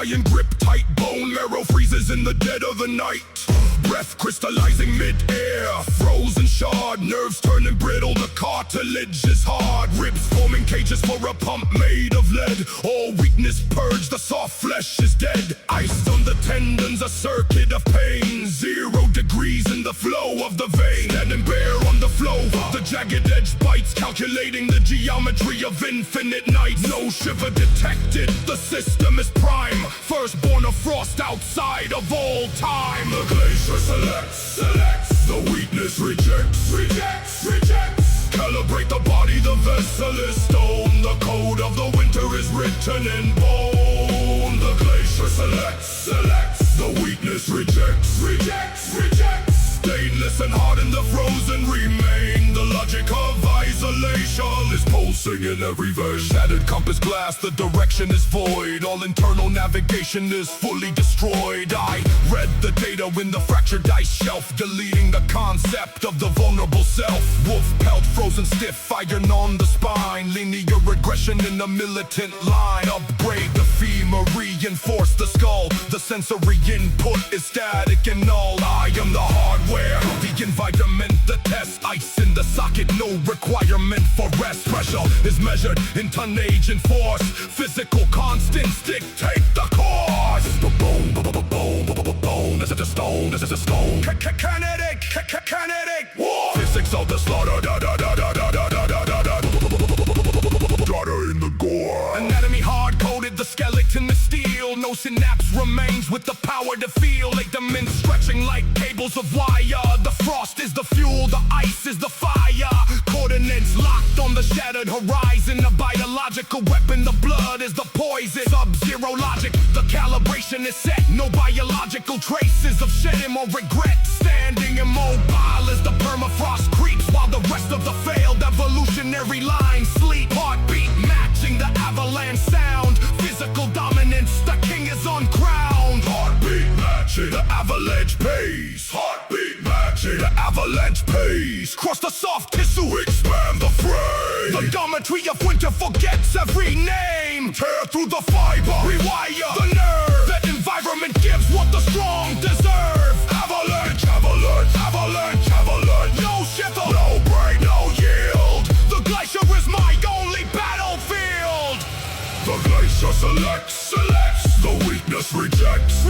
iron grip tight, bone marrow freezes in the dead of the night. Breath crystallizing mid-air, frozen shard, nerves turning brittle, the cartilage is hard. Ribs forming cages for a pump made of lead. All weakness purged, the soft flesh is dead. Ice on the tendons, a circuit of pain. 0 degrees in the flow of the vein. Standing bare on the flow, the jagged edge bites, calculating the geometry of infinite nights. No shiver detected, the system is prime. Firstborn of frost outside of all time. The glacier selects, the weakness rejects. Calibrate the body, the vessel is stone. The code of the winter is written in bone. The glacier selects, the weakness rejects. Stainless and hardened, the frozen remain. The logic of isolation is pulsing in every vein. Shattered compass glass, the direction is void. All internal navigation is fully destroyed. I read the data in the fractured ice shelf, deleting the concept of the vulnerable self. Wolf pelt frozen stiff, iron on the spine. Linear regression in the militant line. Upgrade the femur, reinforce the skull. The sensory input is static and null. I am the hardware, the environment, the test. Ice in the socket, no requirement for rest. Pressure is measured in tonnage and force. Physical constants dictate the course. Boom, this is a stone, this is a stone. Kinetic, war. Physics of the slaughter, daughter in the gore. Anatomy hard-coded, the skeleton is steel. No synapse remains with the power to feel. Ligaments stretching like cables of wire. The frost is the fuel, the ice is the fire. Coordinates locked on the shattered horizon. The biological weapon, the blood is the poison. Sub-zero logic, the calibration is set. No biological traces of shedding or regret. Standing immobile as the permafrost creeps, while the rest of the failed evolutionary line sleep. Heartbeat matching the avalanche sound. Physical dominance, the king is uncrowned. Heartbeat matching the avalanche pace. Heartbeat matching the avalanche pace. Cross the soft tissue, expand the frame. The geometry of winter forgets every name. Tear through the fiber, rewire the nerve. That environment gives what the strong deserve. Avalanche, no shiver, no break, no yield. The glacier is my only battlefield. The glacier selects, the weakness rejects.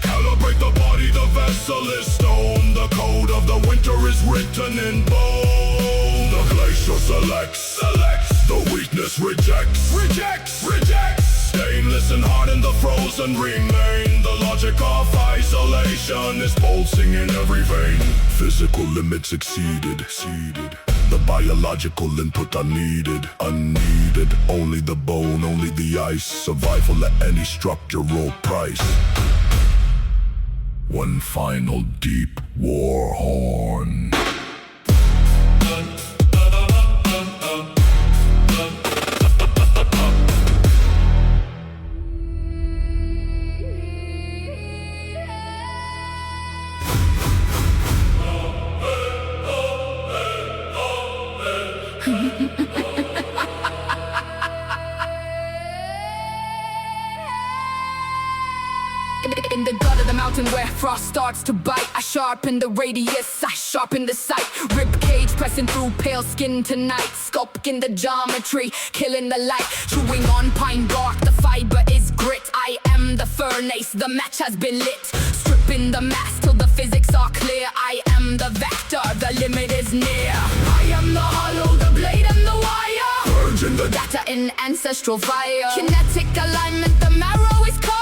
Calibrate the body, the vessel is stone. The code of the winter is written in bone. The glacier selects, the weakness rejects. Stainless and hardened, the frozen remain. The logic of isolation is pulsing in every vein. Physical limits exceeded. The biological input unneeded. Only the bone, only the ice. Survival at any structural price. One final deep war horn. In the gut of the mountain where frost starts to bite, I sharpen the radius, I sharpen the sight. Rib cage pressing through pale skin tonight. Sculpting the geometry, killing the light. Chewing on pine bark, the fiber is grit. I am the furnace, the match has been lit. Stripping the mass till the physics are clear. I am the vector, the limit is near. I am the hollow, the blade and the wire. Purging the data in ancestral fire. Kinetic alignment, the marrow is cold.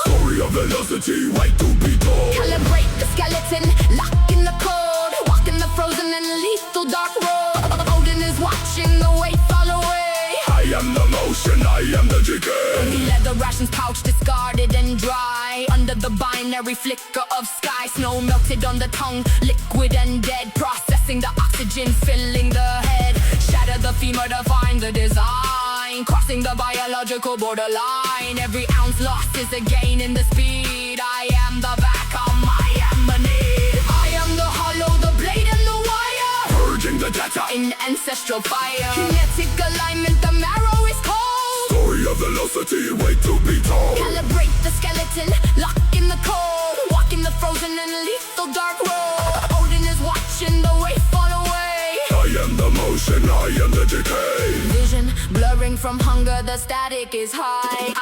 Story of velocity, right to be told. Calibrate the skeleton, lock in the code. Walking the frozen and lethal dark road. Odin is watching the way fall away. I am the motion, I am the decay. The leather rations pouch discarded and dry. Under the binary flicker of sky. Snow melted on the tongue, liquid and dead. Processing the oxygen, filling the head. Shatter the femur to find the design. Crossing the biological borderline. Every ounce lost is a gain in the speed. I am the vacuum, I am the need. I am the hollow, the blade and the wire. Purging the data in ancestral fire. Kinetic alignment, the marrow is cold. Story a velocity, wait to be told. Calibrate the skeleton, lock in the cold, walk in the frozen and lethal dark road. Odin is watching the wave fall away. I am the motion, I am the decay. Vision blurring from hunger, the static is high.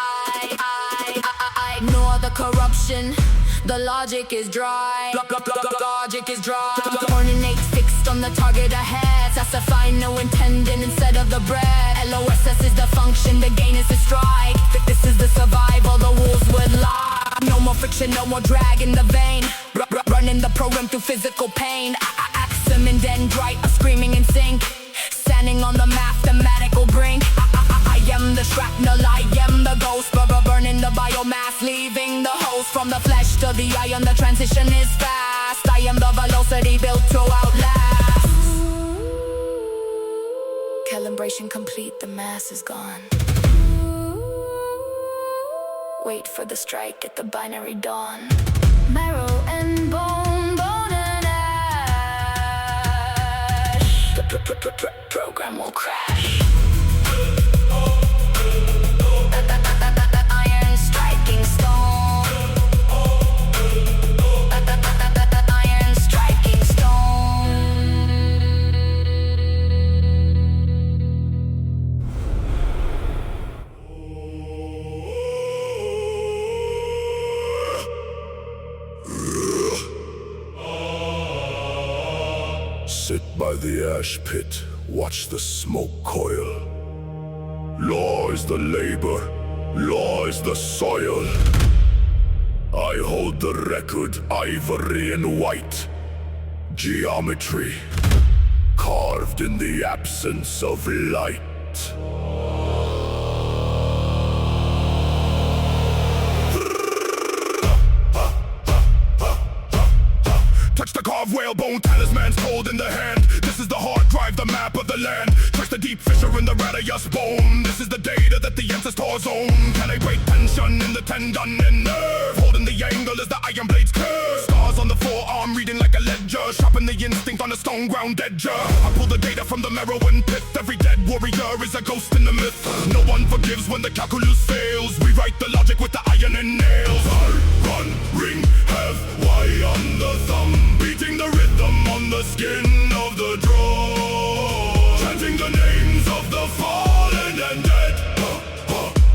I ignore the corruption, the logic is dry. Logic is dry. Coordinates fixed on the target ahead, satisfying no intendant instead of the bread. LOSS is the function, the gain is the strike. This is the survival, the wolves would lie. No more friction, no more drag in the vein. Running the program through physical pain. Axum and dendrite are screaming in sync, standing on the mathematical brink. I am the shrapnel, I am the ghost, burning the biomass, leaving the host. From the flesh to the iron, the transition is fast. I am the velocity built to outlast. Calibration complete, the mass is gone. Wait for the strike at the binary dawn. Marrow and bone, bone and ash. The program will crash. Iron striking stone. Iron striking stone. Sit by the ash pit, watch the smoke coil. Law is the labor, law is the soil. I hold the record, ivory and white. Geometry, carved in the absence of light. Touch the carved whalebone, talisman's cold in the hand. This is the hard drive, the map of the land. Trace the deep fissure in the radius bone. This is the data that the ancestors own. Calibrate tension in the tendon and nerve. Holding the angle as the iron blades curve. Stars on the forearm, reading like a ledger. Sharpen the instinct on a stone ground edger. I pull the data from the marrow and pith. Every dead warrior is a ghost in the myth. No one forgives when the calculus fails. Rewrite the logic with the iron and nails. I run, ring, have, Y on the thumb. Beating the rhythm on the skin of the drum. Chanting the names of the fallen and dead.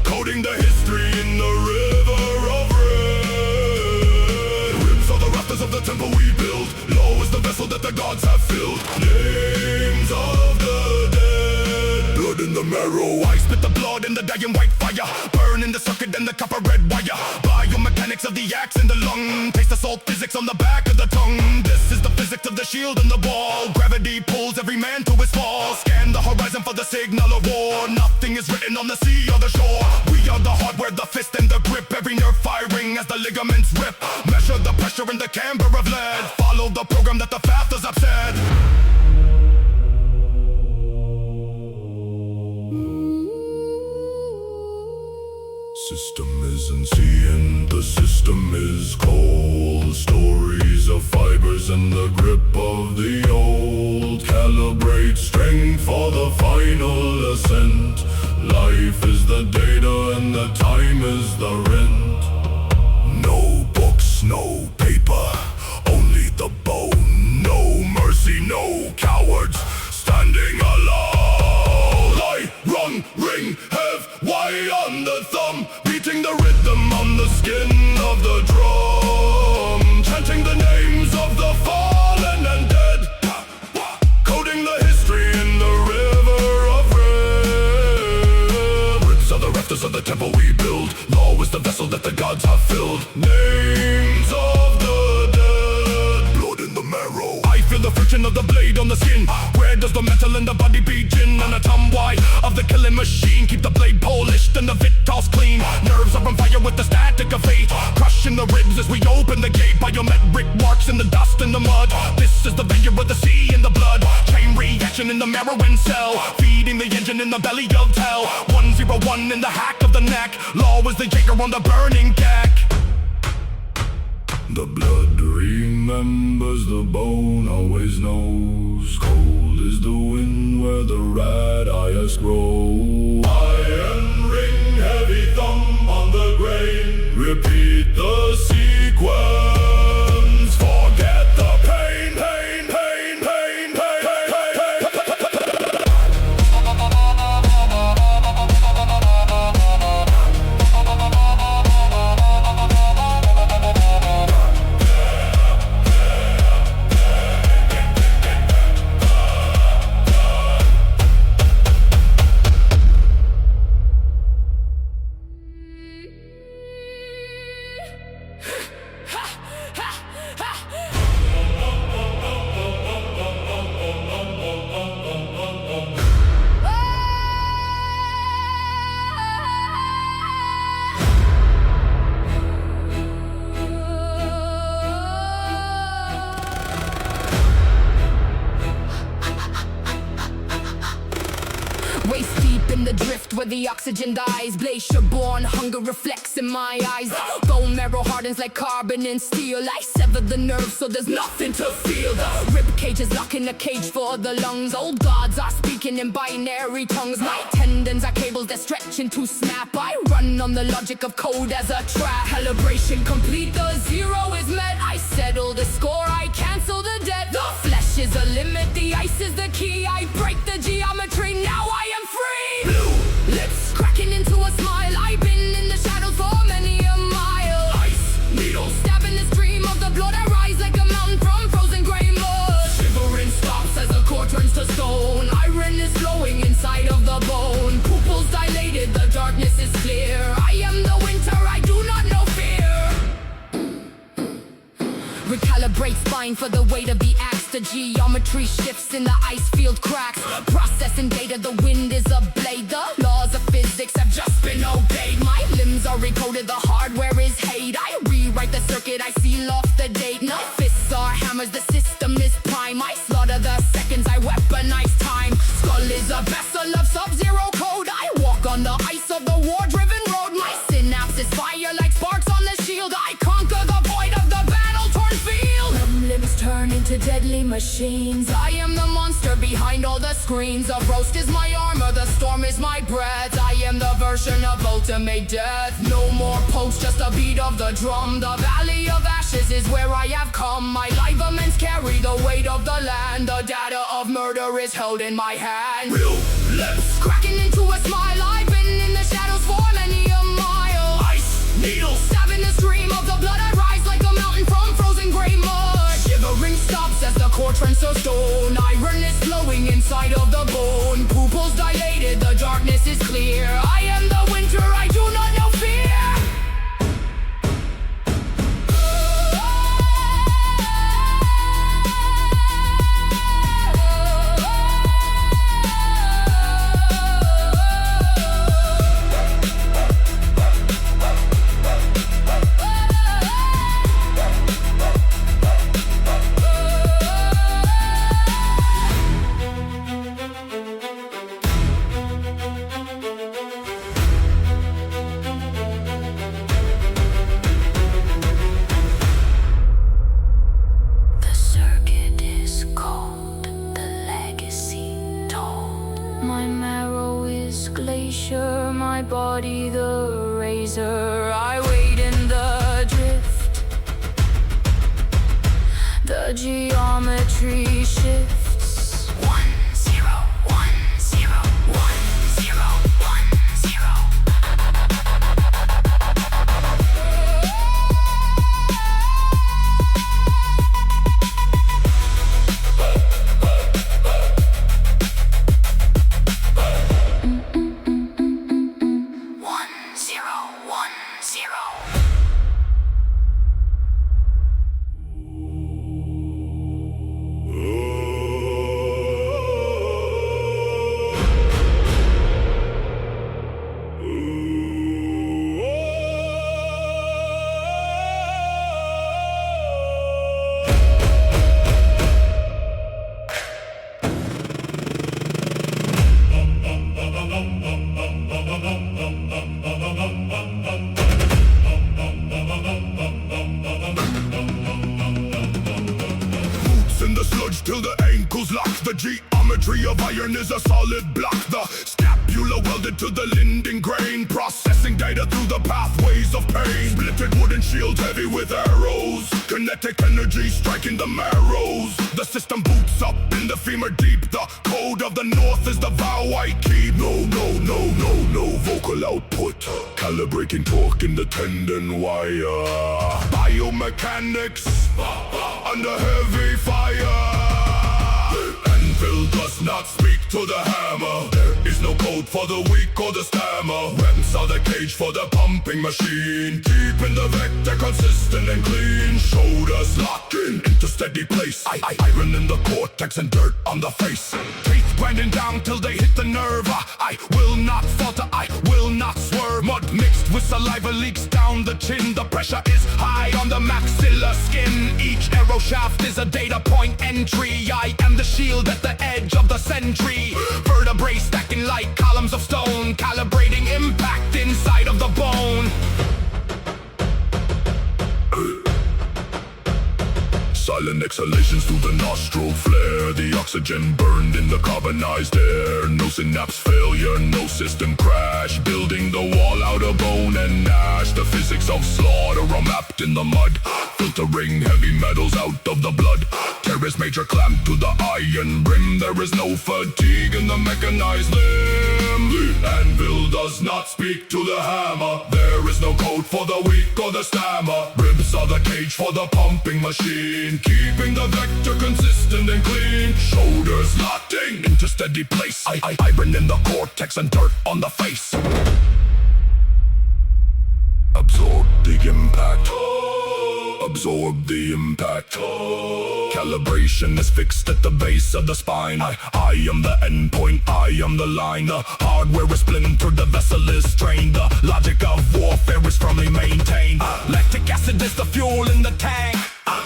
Coding the history in the river of red. Ribs are the rafters of the temple we build. Law is the vessel that the gods have filled. Names of the dead. Blood in the marrow. I spit the blood in the dying white fire. Burn in the circuit and the copper red wire. Biomechanics of the axe in the lung. Taste the salt physics on the back of the tongue. This is the physics of the shield and the ball. Gravity pulls every man to his fall. Scan the horizon for the signal of war. Nothing is written on the sea or the shore. We are the hardware, the fist and the grip. Every nerve firing as the ligaments rip. Measure the pressure in the camber of lead. Follow the program that the fathers have said. System isn't seeing, the system is cold. Stories of fibers and the grip of the old. Calibrate strength for the final ascent. Life is the data and the time is the rent. No books, no paper, only the bone. No mercy, no cowards, standing alone. I run, ring, have, Y on the thumb. Beating the rhythm on the skin of the drum. Chanting the names of the fallen and dead. Coding the history in the river of red. Ribs are the rafters of the temple we build. Law is the vessel that the gods have filled. Names of the dead. Blood in the marrow. I feel the friction of the blade on the skin. Where does the metal in the body begin? And a tom why of the killing machine. Keep the blade polished and the vitals clean. Nerves are on fire with the static of fate. Crushing the ribs as we open the gate. Biometric marks in the dust and the mud. This is the venue of the sea and the blood. Chain reaction in the marrow and cell. Feeding the engine in the belly of hell. 101 in the hack of the neck. Law is the Jaeger on the burning deck. The blood remembers, the bone always knows. Cold is the wind where the red eyes grow. Iron ring where the oxygen dies. Glacier-born hunger reflects in my eyes. Bone marrow hardens like carbon and steel. I sever the nerves so there's nothing to feel. The rib cage is locked in a cage for the lungs. Old gods are speaking in binary tongues. My tendons are cables that stretch into snap. I run on the logic of code as a trap. Calibration complete, the zero is met. I settle the score, I cancel the debt. The flesh is a limit, the ice is the key. I break the geometry, now I am free. Blue lips cracking into a smile. I've been in the shadows for many a mile. Ice needles stabbing the stream of the blood. I rise like a mountain from frozen gray mud. Shivering stops as the core turns to stone. Iron is flowing inside of the bone. Pupils dilated, the darkness is clear. I am the winter, I do not know fear. Recalibrate spine for the weight of the axe. The geometry shifts in the ice field cracks. Processing data, the wind is a blade. The laws of physics have just been obeyed. My limbs are recoded, the hardware is hate. I rewrite the circuit, I seal off the date. No fists are hammers, the system is prime. I slaughter the seconds, I weaponize time. Skull is a vessel of sub-zero code. I walk on the ice of the war-driven road. My synapses fire like sparks on the shield. I conquer the void of the battle-torn field. Limbs turn into deadly machines. I am the monster behind all the screens. The roast is my armor, the storm is my breath. I am the version of ultimate death. No more pulse, just a beat of the drum. The valley of ashes is where I have come. My ligaments carry the weight of the land. The data of murder is held in my hand. Real lips cracking into a smile. I've been in the shadows for many a mile. Ice needles stabbing the stream of the blood. I rise like a mountain from frozen gray mud. Shivering stops as the core turns to stone. Iron is flowing inside of the bone. Pupils dilated, the darkness is clear. I am the winter, I do not know fear. My marrow is glacier, my body the razor. I wait in the drift. The geometry shifts. 1 0 1 0 1 0 1 0. Till the ankles lock. The geometry of iron is a solid block. The scapula welded to the linden grain. Processing data through the pathways of pain. Splitted wooden shield heavy with arrows. Kinetic energy striking the marrows. The system boots up in the femur deep. The code of the north is the vow I keep. No vocal output. Calibrating torque in the tendon wire. Biomechanics under heavy fire. Anvil does not speak to the hammer. There is no code for the weak or the stammer. Rems are the cage for the pumping machine. Keeping the vector consistent and clean. Shoulders locking into steady place. Iron in the cortex and dirt on the face. Teeth grinding down till they hit the nerve. I will not falter, I will not swerve. Mud mixed with saliva leaks down the chin. The pressure is high on the maxilla skin. Each arrow shaft is a data point entry. I am the shield at the edge of the century. Vertebrae stacking like columns of stone, calibrating impact inside of the bone. Silent exhalations through the nostril flare, the oxygen burned in the carbonized air. No synapse failure, no system crash, building the wall out of bone and ash. The physics of slaughter are mapped in the mud, filtering heavy metals out of the blood. Terrace major clamped to the iron rim, there is no fatigue in the mechanized limb. The anvil does not speak to the hammer, there is no code for the weak or the stammer. Ribs are the cage for the pumping machine, keeping the vector consistent and clean. Shoulders locking into steady place, iron in the cortex and dirt on the face. Absorb the impact, absorb the impact. Calibration is fixed at the base of the spine. I am the endpoint, I am the line. The hardware is splintered, the vessel is strained. The logic of warfare is firmly maintained. Lactic acid is the fuel in the tank,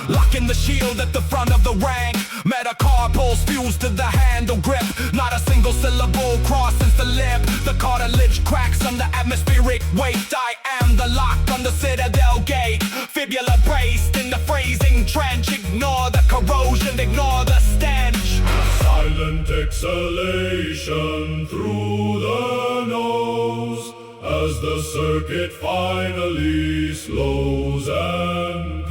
locking the shield at the front of the rank. Metacarpals fused to the handle grip, not a single syllable crosses the lip. The cartilage cracks under atmospheric weight. I am the lock on the citadel gate, fibula braced in the phrasing trench. Ignore the corrosion, ignore the stench. Silent exhalation through the nose as the circuit finally slows and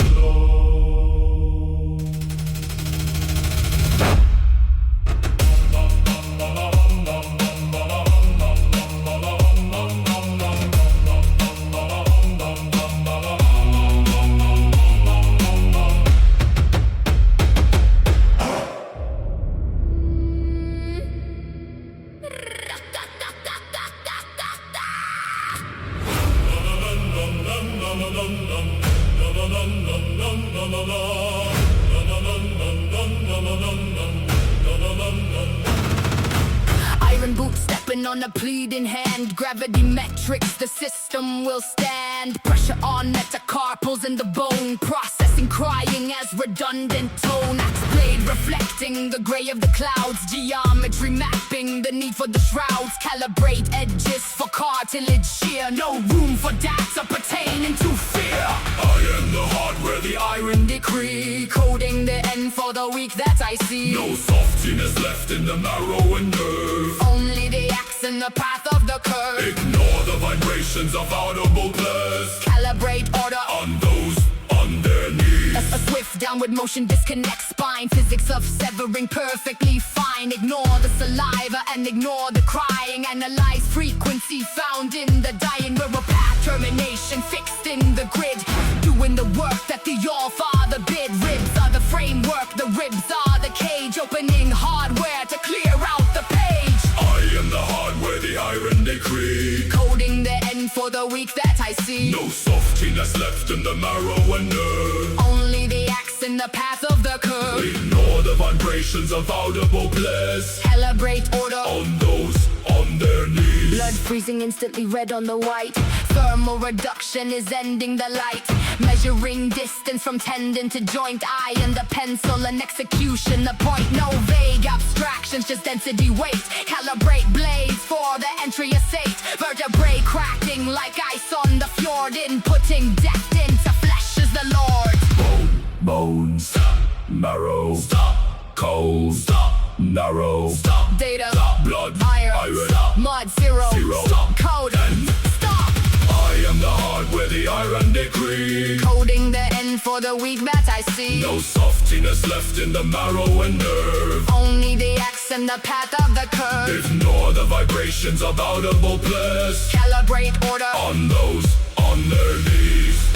Iron boots stepping on a pleading hand, gravity metrics, the system will stand. Pressure on metacarpals in the bone, processing crying as redundant tone. Axe blade reflecting the gray of the clouds, geometry mapping the need for the shrouds. Calibrate edges for cartilage shear, no room for data pertaining to fear. I am the hardware, the Iron decree, coding the end for the weak that I see. no softiness left in the marrow and nerve. Only the axe in the path of the curve. Ignore the vibrations of audible bliss Calibrate order on those on their knees. A swift downward motion disconnects spine. Physics of severing perfectly fine. Ignore the saliva and ignore the crying. Analyze frequency found in the dying. We're a path termination fixed in the grid, doing the work that the All-Father bid. Ribs are the framework, the ribs are the cage, opening hardware to clear out the page. I am the hardware, the iron decree, Coding the end for the weak that I see. no softiness left in the marrow and nerve. Only the axe in the path of the curve. Ignore the vibrations of audible bliss Calibrate order on those on their knees. Blood freezing instantly red on the white. Thermal reduction is ending the light. Measuring distance from tendon to joint. Eye and the pencil and execution the point. No vague abstractions, just density weight. Calibrate blades for the entry estate. Vertebrae cracking like ice on the fjord. Inputting depth into flesh is the Lord. Bones, marrow, cold, narrow, Data, blood, iron, mud, zero, code, stop. I am the hardware, the iron decree, Coding the end for the weak that I see. no softiness left in the marrow and nerve. Only the axe in the path of the curve. Ignore the vibrations of audible bliss Calibrate order on those on their knees.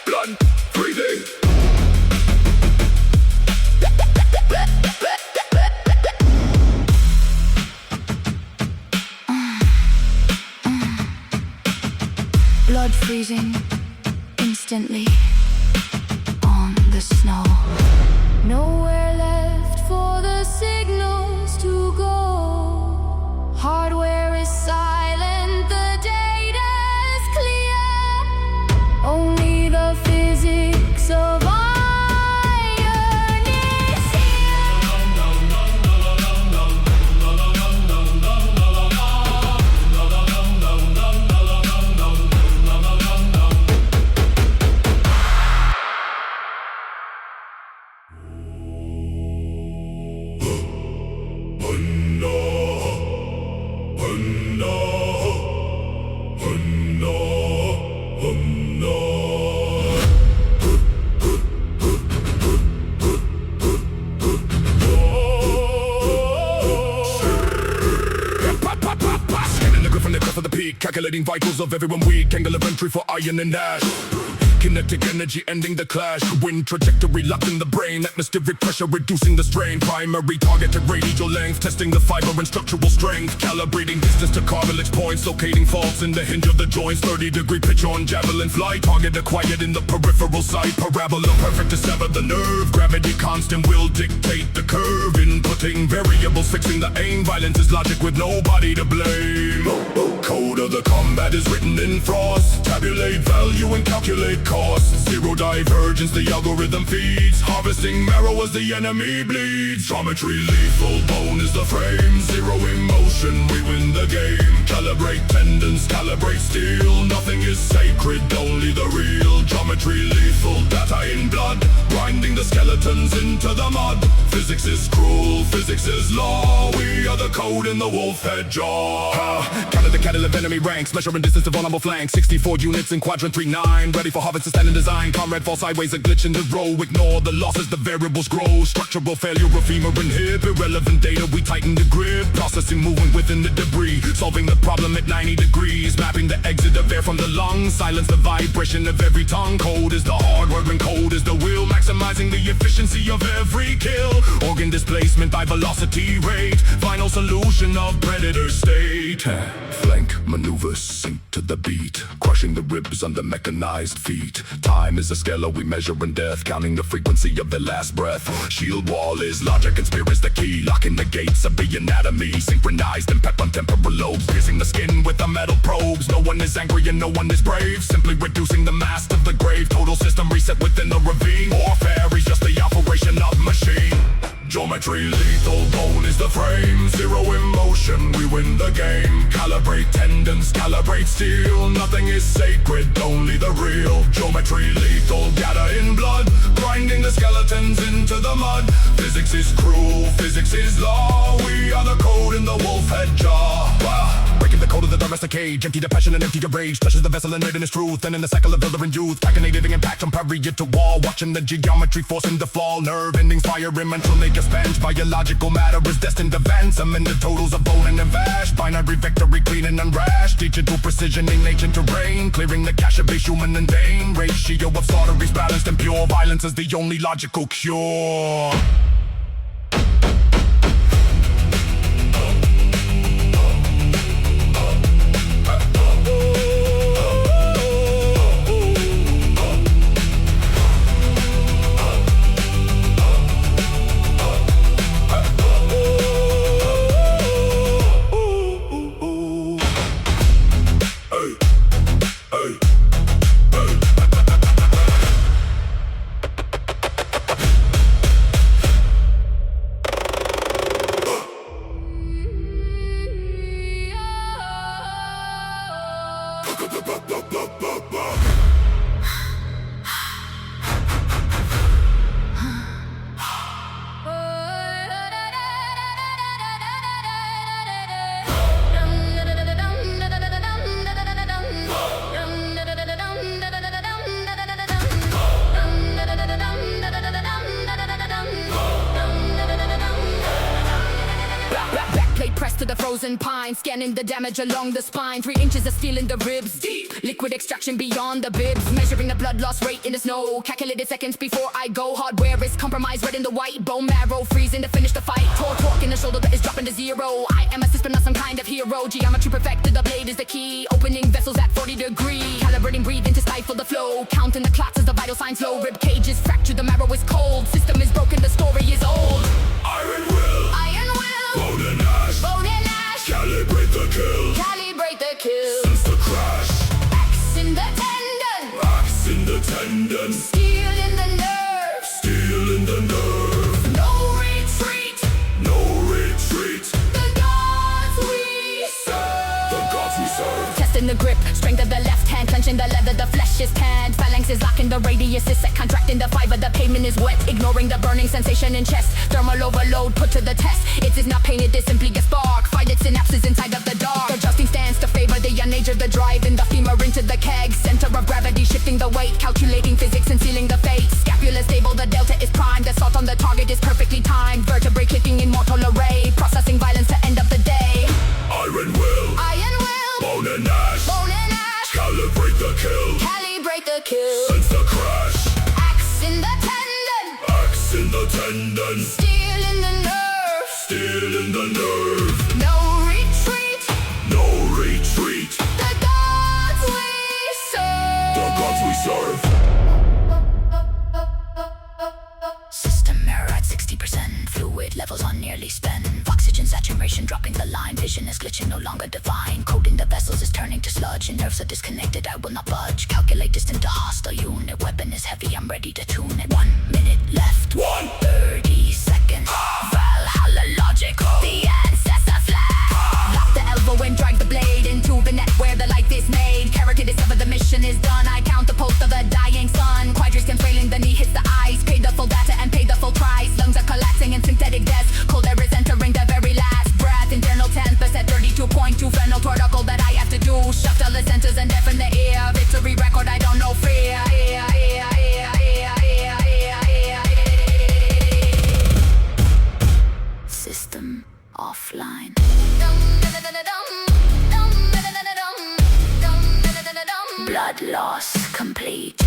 Blood breathing. blood freezing instantly on the snow. Nowhere left for the signals to go. Hardware is silent, the data's clear. Only the physics of iron is calculating vitals of everyone weak. Angle of entry for iron and ash. Kinetic energy ending the clash. Wind trajectory locked in the brain. Atmospheric pressure reducing the strain. Primary target at radial length. Testing the fiber and structural strength. Calibrating distance to cartilage points. Locating faults in the hinge of the joints. 30-degree pitch on javelin flight. Target acquired in the peripheral sight. Parabola perfect to sever the nerve. Gravity constant will dictate the curve. Inputting variables fixing the aim. Violence is logic with nobody to blame. Code of the combat is written in frost. Tabulate value and calculate cost. Zero divergence the algorithm feeds. Harvesting marrow as the enemy bleeds. Geometry lethal, bone is the frame. Zero emotion, we win the game. Calibrate tendons, calibrate steel. Nothing is sacred, only the real. Geometry lethal, data in blood. Grinding the skeletons into the mud. Physics is cruel, physics is law. We are the code in the wolf head jaw. Counter the cattle of enemy ranks. Measuring distance to vulnerable flanks. 64 units in quadrant 3-9. Ready for harvest to stand in design. Comrade fall sideways, a glitch in the row. Ignore the losses, the variables grow. Structural failure of femur and hip. Irrelevant data, we tighten the grip. Processing moving within the debris. Solving the problem at 90 degrees. Mapping the exit of air from the lungs. Silence the vibration of every tongue. Code is the hardware and code is the will. Maximizing the efficiency of every kill. Organ displacement by velocity rate. Final solution of predator state. Flank maneuvers sink to the beat. Crushing the ribs under mechanized feet. Time is a scale we measure in death. Counting the frequency of their last breath. Shield wall is logic and spirit is the key. Locking the gates of the anatomy. Synchronized and pep on temporal lobes. Piercing the skin with the metal probes. No one is angry and no one is brave. Simply reducing the mass of the grave. Total system reset within the ravine. Warfare is just the operation of machine. Geometry lethal, bone is the frame. Zero emotion, we win the game. Calibrate tendons, calibrate steel. Nothing is sacred, only the real. Geometry lethal, data in blood. Grinding the skeletons into the mud. Physics is cruel, physics is law. We are the code in the wolf head jaw. Breaking the code of the domestic cage. Empty the passion and empty the rage. Touches the vessel and written its truth. And in the cycle of builder and youth. Calculating impact from period to wall. Watching the geometry forcing the fall. Nerve endings fire in mental naked spent. Biological matter is destined to advance. Amend the totals of bone and vash. Binary victory clean and unrash. Digital precision in ancient terrain. Clearing the cache of base human and vain. Ratio of slaughter is balanced and pure. Violence is the only logical cure. Pressed to the frozen pine, scanning the damage along the spine. 3 inches of steel in the ribs, deep liquid extraction beyond the bibs. Measuring the blood loss rate in the snow. Calculated seconds before I go. Hardware is compromised, red in the white. Bone marrow freezing to finish the fight. Torque in the shoulder that is dropping to zero. I am a system, not some kind of hero. Geometry perfected, the blade is the key. Opening vessels at 40 degrees. Calibrating breathing to stifle the flow. Counting the clots as the vital signs low. Rib cage is fractured, the marrow is cold. System is broken, the story is old. Iron will, Iron will, bone and ash. bone and ash. Calibrate the kill. Calibrate the kill. Sense the crash. Axe in the tendon. Axe in the tendon. Steel in the nerve. Steel in the nerve. No retreat. No retreat. The gods we serve. The gods we serve. Testing the grip, strength of the left hand, clenching the leather, the flesh is tanned. Phalanx is locking, the radius is set, contracting the fiber, the pavement is wet. Ignoring the burning sensation in chest. Thermal overload put to the test. It is not painted, it's simply a spark. Fight its synapses inside of the dark. Adjusting stance to favor the unnatured, the drive in the femur into the keg. Center of gravity shifting the weight, calculating physics and sealing the fate. Scapula stable, the delta is primed. The assault on the target is perfectly timed. Vertebrae clicking in mortal array. Processing violence to end of the day. Iron will, Iron will, bone and ash. kill. Sense the crash. Axe in the tendon, Axe in the tendon. steel in the nerve. Steel in the nerve. No retreat, No retreat. the gods we serve. The gods we serve. System error at 60%. Fluid levels on nearly spent. Oxygen saturation dropping the line. Vision is glitching, no longer divine. Code in the vessels is turning to sludge. And nerves are disconnected, I will not budge. Calculate distance to hostile unit. Weapon is heavy, I'm ready to tune it. 1 minute left. 30 seconds. Valhalla logic. The ancestor flag. Lock the elbow and drive the blade into the net where the life is made. Character discovered, the mission is done. I count the pulse of the dying sun. Quadris failing, the knee hits the eyes. Pay the full data and pay the full price. Lungs are collapsing in synthetic death. Cold air is entering the very last breath. Internal tempest at 32.2. Fennel protocol that I have to do. Shuffle the centers and deafen the ear. Victory record, I don't know fear. System offline. Blood loss complete.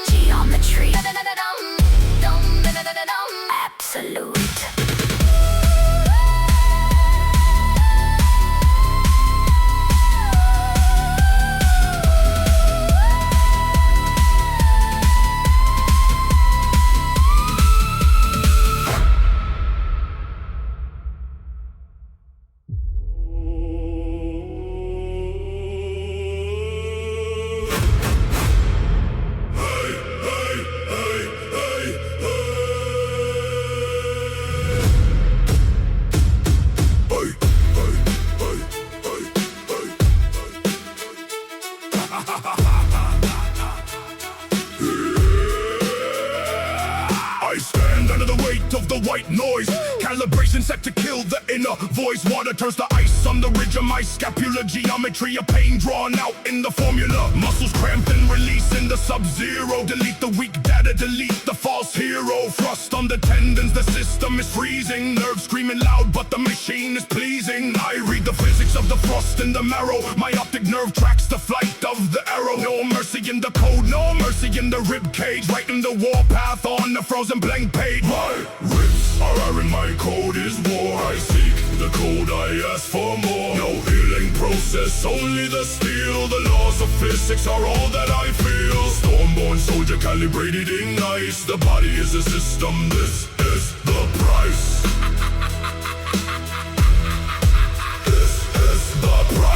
Geometry absolute. I stand under the weight of the white noise. Calibration set to kill the inner voice. Water turns to ice on the ridge of my scapula. Geometry of pain drawn out in the formula. Muscles cramped and release in the sub-zero. Delete the weak data, delete the false hero. Frost on the tendons, the system is freezing. Nerves screaming loud, but the machine is pleasing. I read the physics of the frost in the marrow. My optic nerve tracks the flight of the arrow. No mercy in the code, no mercy in the rib cage. Writing the warpath on the frozen blank page. My ribs are iron, my code is war. I seek the code, I ask for more. No healing process, only the steel. The laws of physics are all that I feel. Stormborn soldier calibrated in ice. The body is a system, this is the price.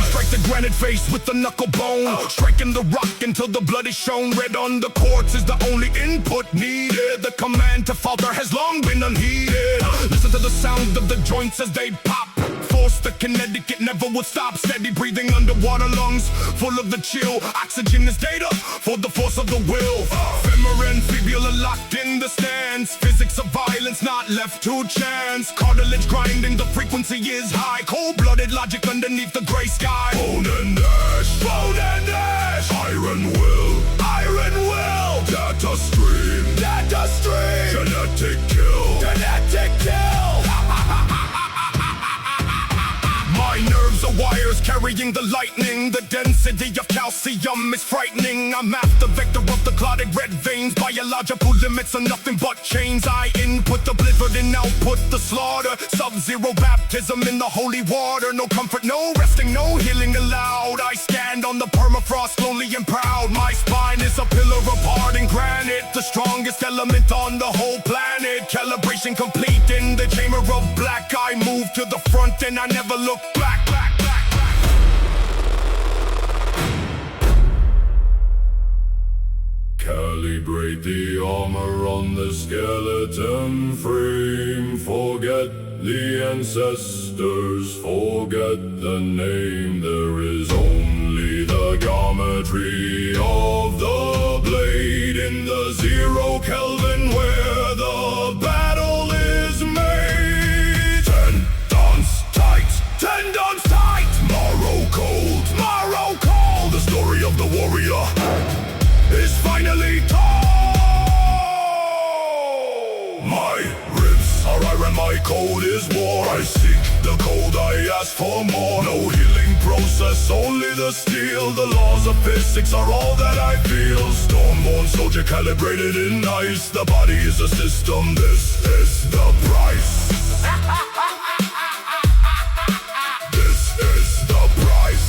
Strike the granite face with the knuckle bone. Striking the rock until the blood is shown. Red on the quartz is the only input needed. The command to falter has long been unheeded. Listen to the sound of the joints as they pop. Force the kinetic, it never will stop. Steady breathing underwater lungs, full of the chill. Oxygen is data for the force of the will. Femur and fibula locked in the stance. Physics of violence not left to chance. Cartilage grinding, the frequency is high. Cold-blooded logic underneath the gray sky. Bone and ash, Bone and ash, iron will, iron will, data stream, data stream, genetic kill. genetic kill. My nerves are wires carrying the lightning. The density of calcium is frightening. I'm after vector of the clotted red veins. Biological limits are nothing but chains. I input the blizzard and output the slaughter. Sub-zero baptism in the holy water. No comfort, no resting, no healing allowed. I stand on the permafrost, lonely and proud. My spine is a pillar of hardened granite. The strongest element on the whole planet. Calibration complete in the chamber of black. I move to the front and I never look back. Calibrate the armor on the skeleton frame. Forget the ancestors, forget the name. There is only the geometry of the blade in the 0 Kelvin where the battle is made. Tendons tight, marrow cold, the story of the warrior is finally told. My ribs are iron, my code is war. I seek the code I ask for more. No healing process, only the steel. The laws of physics are all that I feel. Stormborn soldier calibrated in ice. The body is a system, this is the price. This is the price.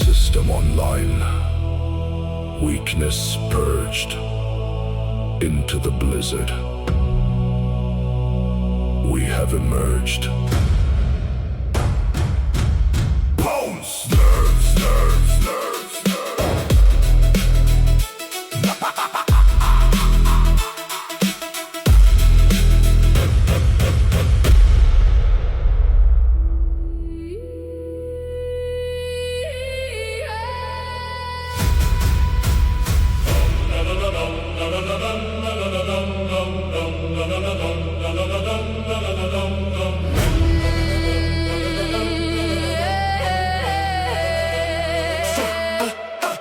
System online. Weakness purged into the blizzard. We have emerged. Bones! Nerves, nerves, nerves, nerves.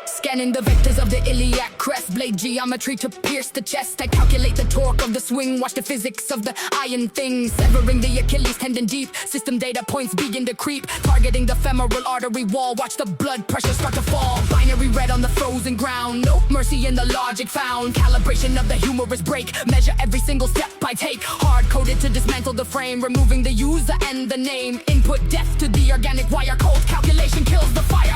Scanning the vectors of the iliac crest, blade geometry to pierce the chest. I calculate the torque of the swing, watch the physics of the iron thing, severing the Achilles tendon deep. System data points begin to creep, targeting the femoral artery wall. Watch the blood pressure start to fall. Binary red on the frozen ground, no mercy in the logic found. Calibration of the humerus break, measure every single step I take. Hard-coded to dismantle the frame, removing the user and the name. Input death to the organic wire code, calculation kills the fire.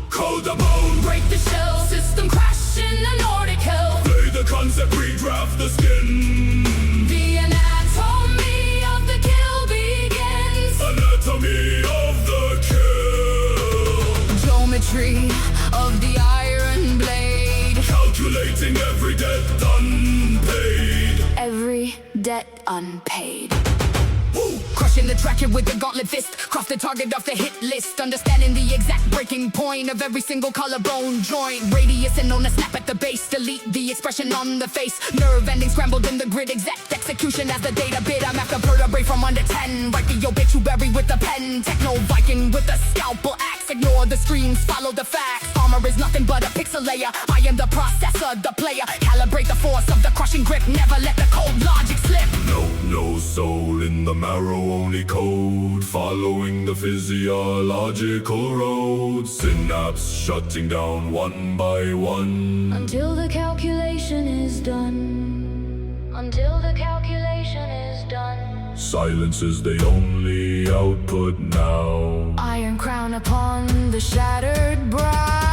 Code the bone. Break the shell, system crash in the Nordic hell. Play the concept, redraft the skin. The anatomy of the kill begins. Anatomy of the kill. Geometry of the iron blade. Calculating every debt unpaid. Every debt unpaid. Crushing the track here with the gauntlet fist. Cross the target off the hit list. Understanding the exact breaking point of every single collarbone joint. Radius and on a snap at the base. Delete the expression on the face. Nerve ending scrambled in the grid. Exact execution as the data bit. I'm after vertebrae from under 10. Write the obituary with the pen. Techno Viking with the scalpel axe. Ignore the streams, follow the facts. Armor is nothing but a pixel layer. I am the processor, the player. Calibrate the force of the crushing grip. Never let the cold logic slip. No soul in the marrow, only code. Following the physiological road. Synapse shutting down one by one. Until the calculation is done. Until the calculation is done. Silence is the only output now. Iron crown upon the shattered brow.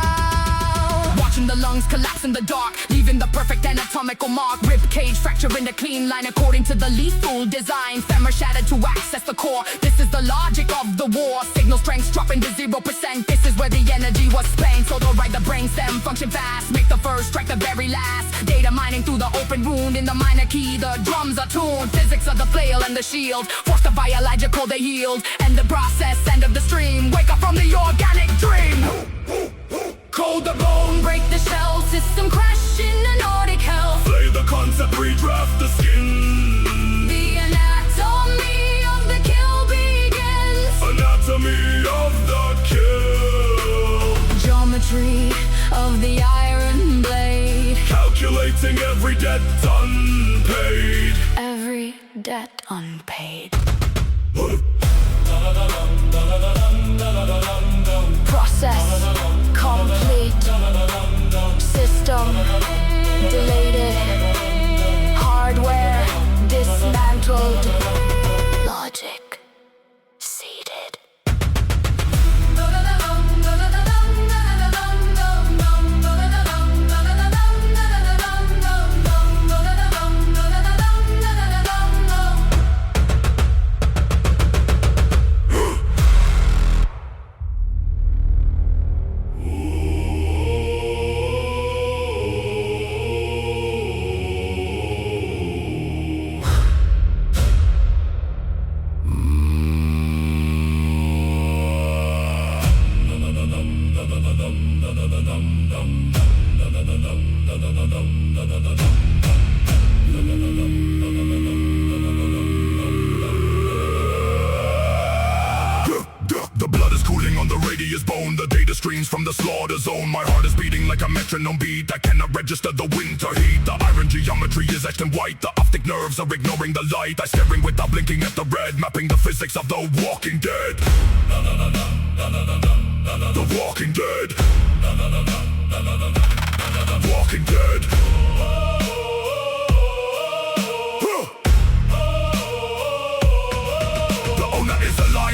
Watching the lungs collapse in the dark, leaving the perfect anatomical mark. Rib cage fracture in a clean line according to the lethal design. Femur shattered to access the core. This is the logic of the war. Signal strengths dropping to 0%. This is where the energy was spent. So don't write the brainstem, function fast. Make the first, strike the very last. Data mining through the open wound. In the minor key, the drums are tuned. Physics of the flail and the shield. Force the biological, they yield. End the process, end of the stream. Wake up from the organic dream. Code the bone, break the shell. System crash in the Nordic hell. Play the concept, redraft the skin. The anatomy of the kill begins. Anatomy of the kill. Geometry of the iron blade. Calculating every debt unpaid. Every debt unpaid. Process complete. System deleted. Hardware dismantled. Logic seated. The blood is cooling on the radius bone. The data streams remains from the slaughter zone. My heart is beating like a metronome beat that cannot register the winter heat. The iron geometry is etched in white. The optic nerves are ignoring the light. I staring without blinking at the red, mapping the physics of the walking dead. The walking dead. Walking dead.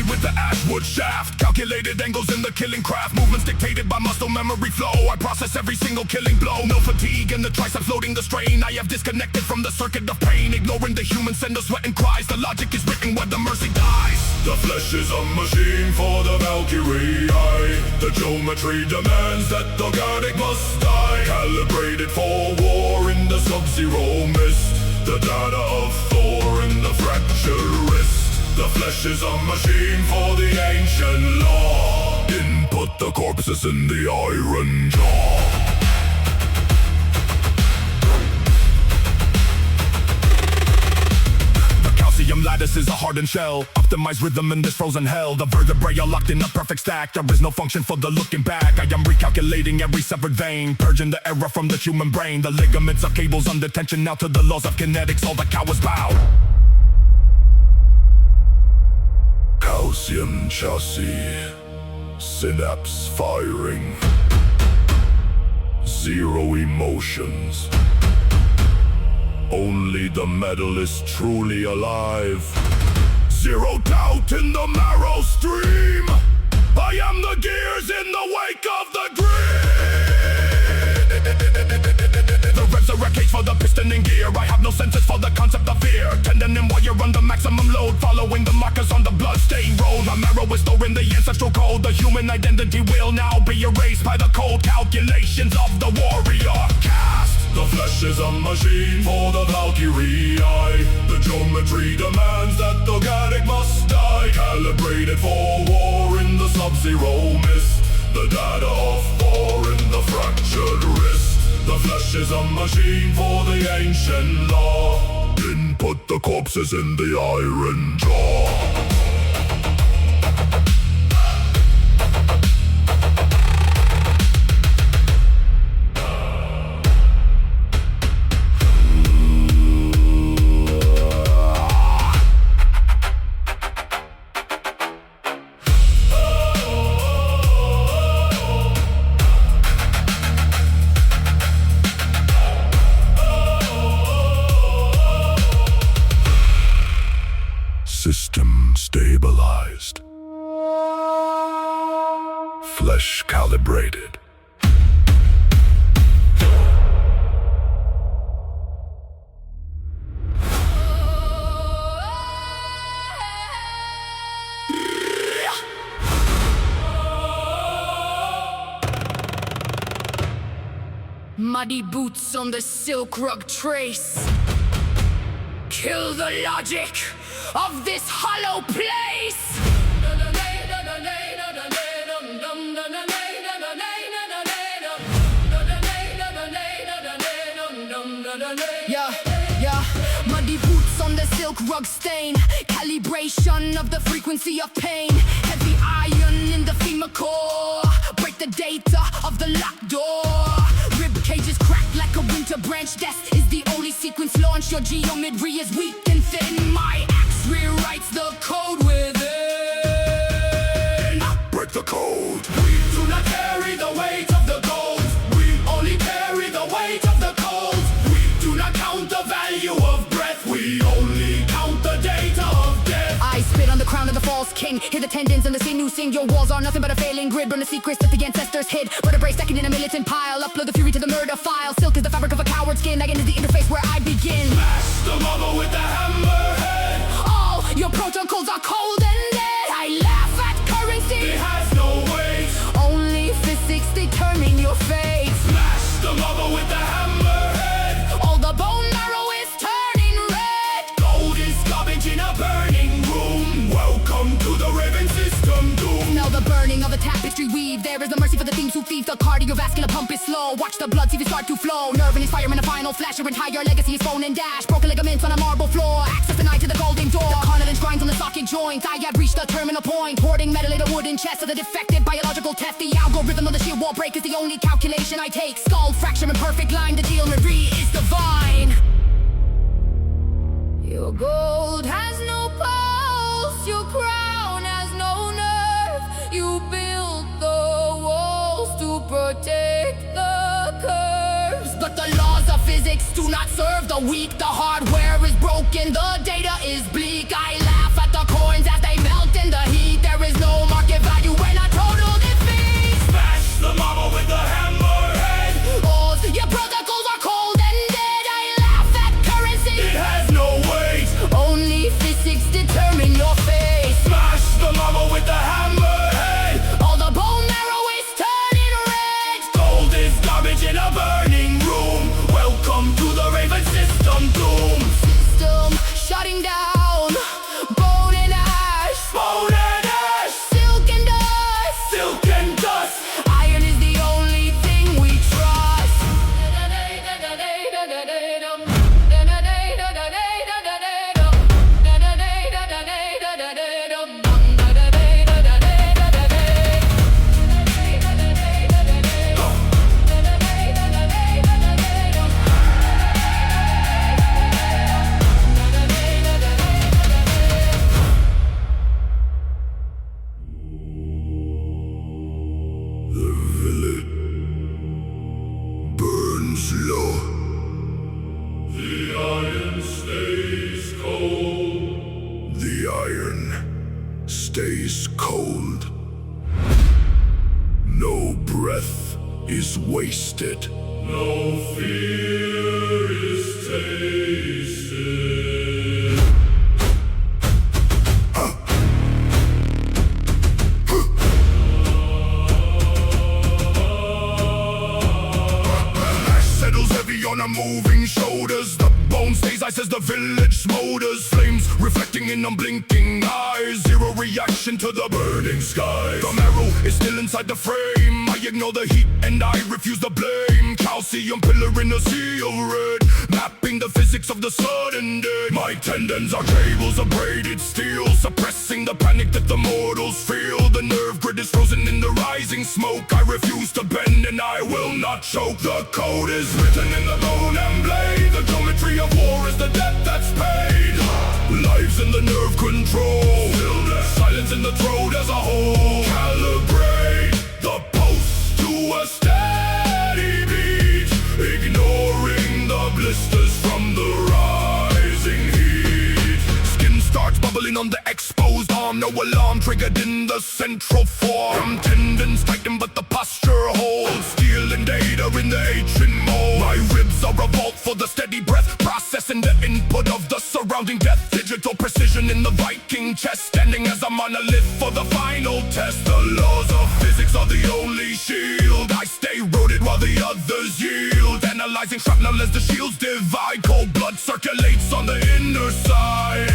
With the ashwood shaft, calculated angles in the killing craft, movements dictated by muscle memory flow. I process every single killing blow. No fatigue in the triceps loading the strain. I have disconnected from the circuit of pain, ignoring the human send of sweat and cries. The logic is written where the mercy dies. The flesh is a machine for the Valkyrie. The geometry demands that the Nordic must die. Calibrated for war in the sub-zero mist. The data of Thor in the fractured wrist. The flesh is a machine for the ancient law. Input the corpses in the iron jaw. The calcium lattice is a hardened shell. Optimized rhythm in this frozen hell. The vertebrae are locked in a perfect stack. There is no function for the looking back. I am recalculating every severed vein, purging the error from the human brain. The ligaments of cables under tension. Now to the laws of kinetics all the cowards bow. Calcium chassis, synapse firing, zero emotions. Only the metal is truly alive. Zero doubt in the marrow stream. I am the gears in the wake of the grid. The resurrect cage for the piston and gear. I have no senses for the concept of fear. Tendon and wire under maximum load, following the markers on the bloodstained road. My marrow is storing the ancestral code. The human identity will now be erased by the cold calculations of the warrior caste. The flesh is a machine for the Valkyrie. The geometry demands that the Nordic must die. Calibrated for war in the sub-zero mist. The data of Thor in the fractured wrist. The flesh is a machine for the ancient law. Input the corpses in the iron jaw. System stabilized. Flesh calibrated. Muddy boots on the silk rug trace. Kill the logic of this hollow place. Yeah, muddy boots on the silk rug stain. Calibration of the frequency of pain. Heavy iron in the femur core. Break the data of the locked door. Rib cages cracked like a winter branch. Death is the only sequence launch. Your geometry is weak and thin. My axe rewrites the code within. Break the code. We do not carry the weight of the gold. We only carry the weight of the cold. We do not count the value of breath. We only count the data of death. I spit on the crown of the false king. Hear the tendons and the sinew sing. Your walls are nothing but a failing grid. Burn the secrets that the ancestors hid. Vertebrae stacking in a militant pile. Upload the fury to the murder file. Silk is the fabric of a coward's skin. Again is the interface where I begin. Smash the mother with the hammerhead. All your protocols are cold and dead. I laugh at currency. It has no weight. Only physics determine your fate. Smash the mother with the hammerhead. All the bone marrow is turning red. Gold is garbage in a burning room. Welcome to the Raven system doom. Smell the burning of the tapestry weave. There is no mercy for the thieves who thieve the card cardiovascular pump is slow. Watch the blood even start to flow. Nerve and his fire in a final flash. Your entire legacy is phone and dash. Broken ligaments on a marble floor. Access denied to the golden door. The cartilage grinds on the socket joints. I have reached the terminal point. Hoarding metal in a wooden chest of the defected biological test. The algorithm of the sheer wall break is the only calculation I take. Skull fracture and perfect line. The geometry is divine. Your gold has no pulse. Your crown has no nerve. You built the walls to protect the curves. But the laws of physics do not serve the weak. The hardware is broken, the data is bleak. I laugh at the coins as they melt in the heat. There is no market value when a total defeat. Smash the marble with the hammerhead. All your protocols are cold and dead. I laugh at currency. It has no weight. Only physics determine your fate. Smash the marble with the hammerhead. All the bone marrow is turning red. Gold is garbage in a burning room. Welcome to the Raven system doom. System shutting down. Bone and ash. Bone and ash. Silk and dust. Silk and dust. Iron is the only thing we trust. Burns low. The iron stays cold. The iron stays cold. No breath is wasted. No fear is tasted. Settles heavy on our moving shoulders. The bone stays ice as the village smolders. Flames reflecting in unblinking eyes. Zero reaction to the burning sky. The marrow is still inside the frame. I ignore the heat and I refuse the blame. Calcium pillar in a sea of red, mapping the physics of the sudden death. My tendons are cables of braided steel, suppressing the panic that the mortals feel. The nerve grid is frozen in the rising smoke. I refuse to bend and I will not choke. The code is written in the bone and blade. The geometry of war is the debt that's paid. Lives in the nerve control. Stillness, silence in the throat as a whole. Calibrate the pulse to a steady beat, ignoring the blisters from the rising heat. Skin starts bubbling on the exposed arm. No alarm triggered in the central form. Tendons tighten but the posture holds. Steel and data in the ancient mold. My ribs are a vault for the steady breath, processing the input of the surrounding death. Digital precision in the Viking chest, standing as a monolith for the final test. The laws of physics are the only shield. I stay rooted while the others yield. Analyzing shrapnel as the shields divide. Cold blood circulates on the inner side.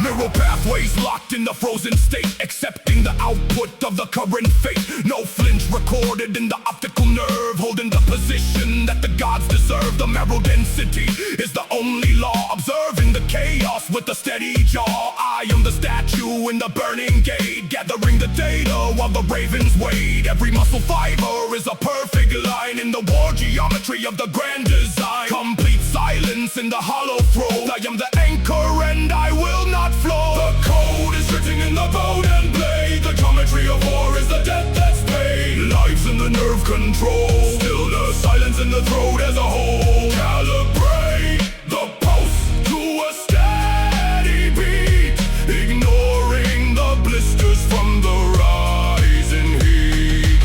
Neural pathways locked in the frozen state, accepting the output of the current fate. No flinch recorded in the optical nerve, holding the position that the gods deserve. The marrow density is the only law, observing the chaos with a steady jaw. I am the statue in the burning gate, gathering the data while the ravens wait. Every muscle fiber is a perfect line in the war geometry of the grand design. Complete silence in the hollow throat. I am the anchor and I will not float. The code is written in the bone and blade. The geometry of war is the debt that's paid. Lives in the nerve control. Stillness, silence in the throat as a whole. Calibrate the pulse to a steady beat, ignoring the blisters from the rising heat.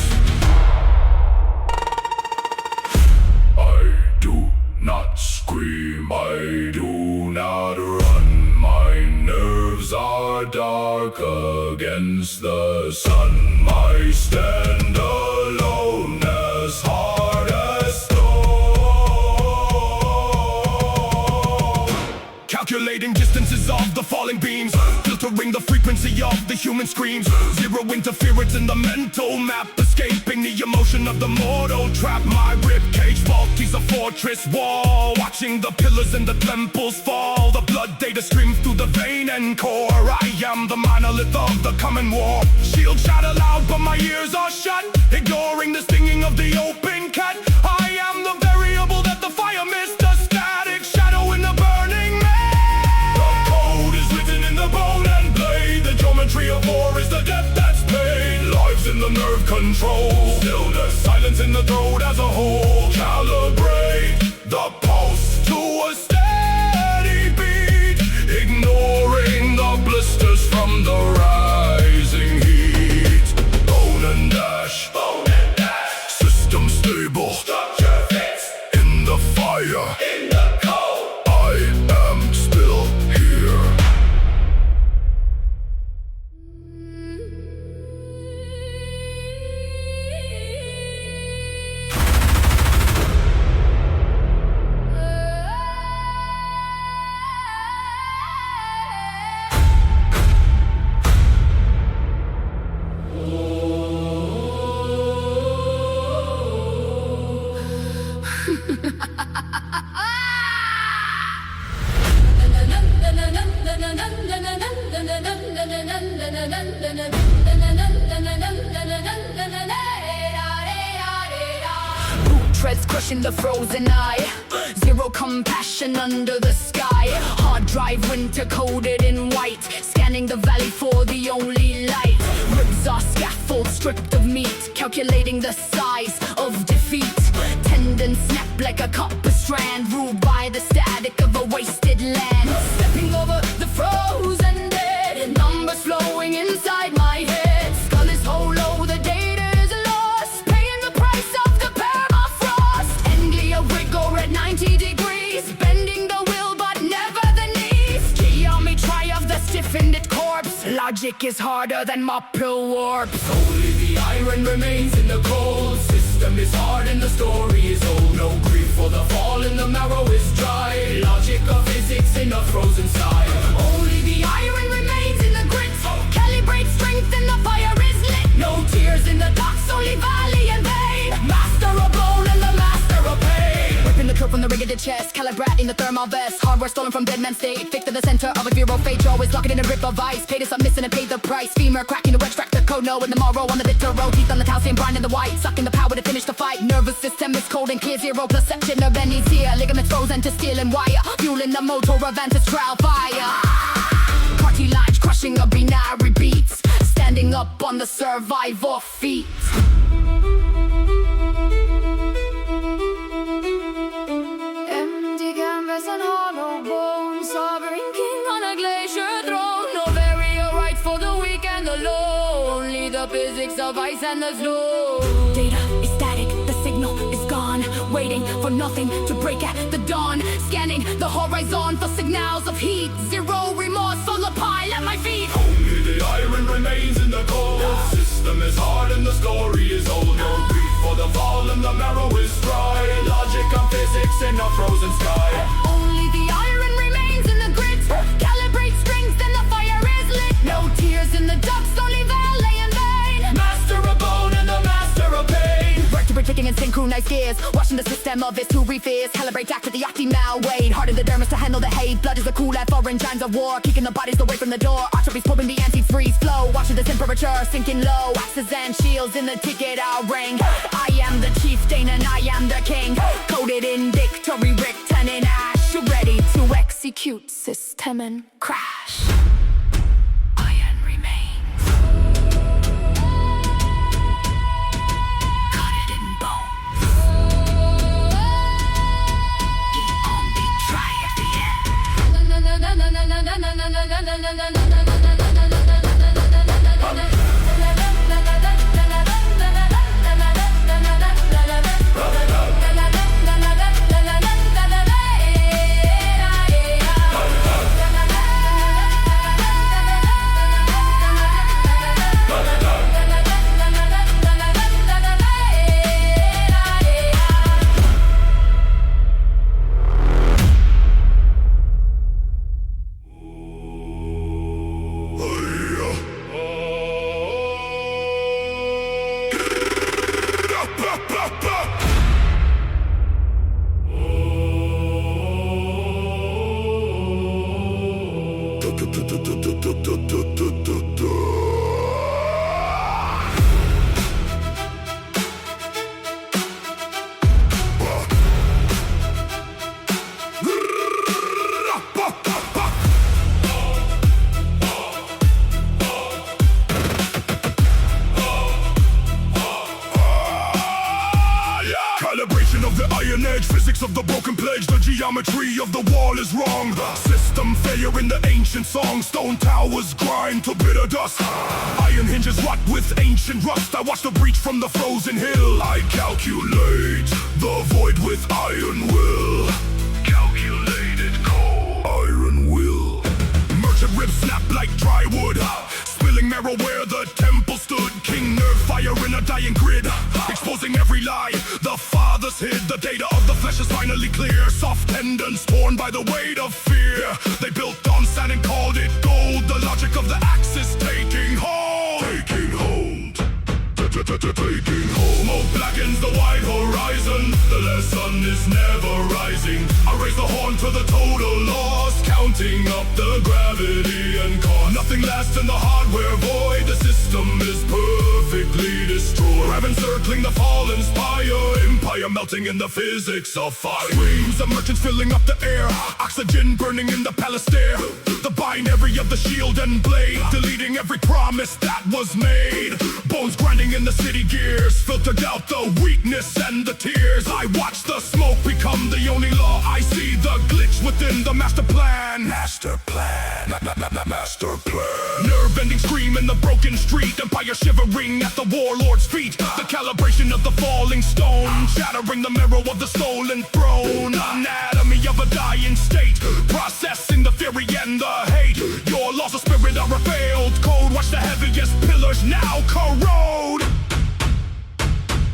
I do not scream, I do not run. My nerves are dark against the sun. I stand alone as hard as stone. falling beams, filtering the frequency of the human screams. Zero interference in the mental map, escaping the emotion of the mortal trap. My ribcage vault is a fortress wall, watching the pillars and the temples fall. The blood data streams through the vein and core. I am the monolith of the coming war. Shield shatter loud, but my ears are shut, ignoring the stinging of the open cut. I am the variable that the fire missed, a static shadow in the burning man. The code is written in the bone and blade. The geometry of war is the death that's paid. Lives in the nerve control, stillness, silence in the throat as a whole. Calibrate the pulse to a steady beat, ignoring the blisters from the rising heat. Bone and dash, system stable, structure fits in the fire, in the cold. I am still here. Boot treads crushing the frozen eye, zero compassion under the sky. Hard drive winter coated in white, scanning the valley for the only light. Ribs are scaffold stripped of meat, calculating the size of defeat. Tendons snap like a copper strand, ruled by the static of a wasted land. Stepping over the frozen dead, numbers flowing inside my head. Skull is hollow, the data is lost, paying the price of the permafrost. Anglia wiggle at 90 degrees, bending the will but never the knees. Geometry of the stiffened corpse, logic is harder than moppill warps. Only the iron remains in the cold. System is hard and the story is old. No grief for the fall and the marrow is dry. Logic of physics in a frozen sky. Only the iron remains in the grit. Calibrate strength and the fire is lit. No tears in the docks, only valley and vein. Master of bone and the master of pain. Ripping the truth from the rigged chest, calibrate in the thermal vest. Hardware stolen from dead man's state, fixed to the center of a zero fate. Always lock it in a rip of ice, paid us up missing and paid the price. Femur cracking to extract the code, no in the morrow on the bitter road. Teeth on the calcium, brine in the white, sucking the power to finish the fight. Nervous system is cold and clear, zero perception of any tear. Ligaments frozen to steel and wire, fueling the motor of ancestral fire. Cartilage crushing a binary beats, standing up on the survivor feet. Empty canvas and hollow bones, sovereign king on a glacier throne. No barrier right for the weak and the lonely. The physics of ice and the snow. Data is static, the signal is gone, waiting for nothing to break at the dawn. Scanning the horizon for signals of heat. Zero remorse for the pile at my feet. Only the iron remains in the cold. System is hard and the story is old. No grief for the fall and the marrow is dry. Logic of physics in a frozen sky. Only the iron remains in the grit. Calibrate strength and the fire is lit. No tears in the ducts, only valet and vein. Master of bone and the master of pain. Vertebrae kicking and synchronized gears, watching the system of its two refears. Calibrate back to the optimal weight, harden the dermis to handle the hate. Blood is a cool at foreign giants of war, kicking the bodies away from the door. Arteries pulling the anti-freeze flow, watching the temperature sinking low. Axes and shields in the ticket I'll ring. I am the chieftain and I am the king, coated in victory written in ash. You're ready to execute system and crash. Iron remains, coated in bones. Eat on the try at the end. Calibration of the iron edge, physics of the broken pledge. The geometry of the wall is wrong. System failure in the ancient song. Stone towers grind to bitter dust. Iron hinges rot with ancient rust. I watch the breach from the frozen hill. I calculate the void with iron will. Calculated cold. Iron will. Merchant ribs snap like dry wood. Spilling marrow where the temple stood. King nerve fire in a dying grid. Exposing every lie the fathers hid. The data of the flesh is finally clear. Soft tendons torn by the weight of fear. They built on sand and called it gold. The logic of the axe is taking hold. Taking hold. Taking hold. Smoke blackens the wide horizon. The last sun is never rising. I raise the horn to the total loss. Counting up the gravity and cost. Nothing lasts in the hardware void. The system is perfectly destroyed. Raven circling the fallen spire. Empire melting in the physics of fire. Screams of merchants filling up the air. Oxygen burning in the palace stair. The binary of the shield and blade. Deleting every promise that was made. Bones grinding in the city gears. Filtered out the weakness and the tears. I watch the smoke become the only law. I see the glitch within the master plan. Master plan. Master plan. Nerve-bending scream in the broken street. Empire shivering at the warlord's feet. The calibration of the falling stone. Shattering the marrow of the stolen throne. Anatomy of a dying state. Processing the fury and the hate. Your laws of spirit are a failed code. Watch the heaviest pillars now corrode.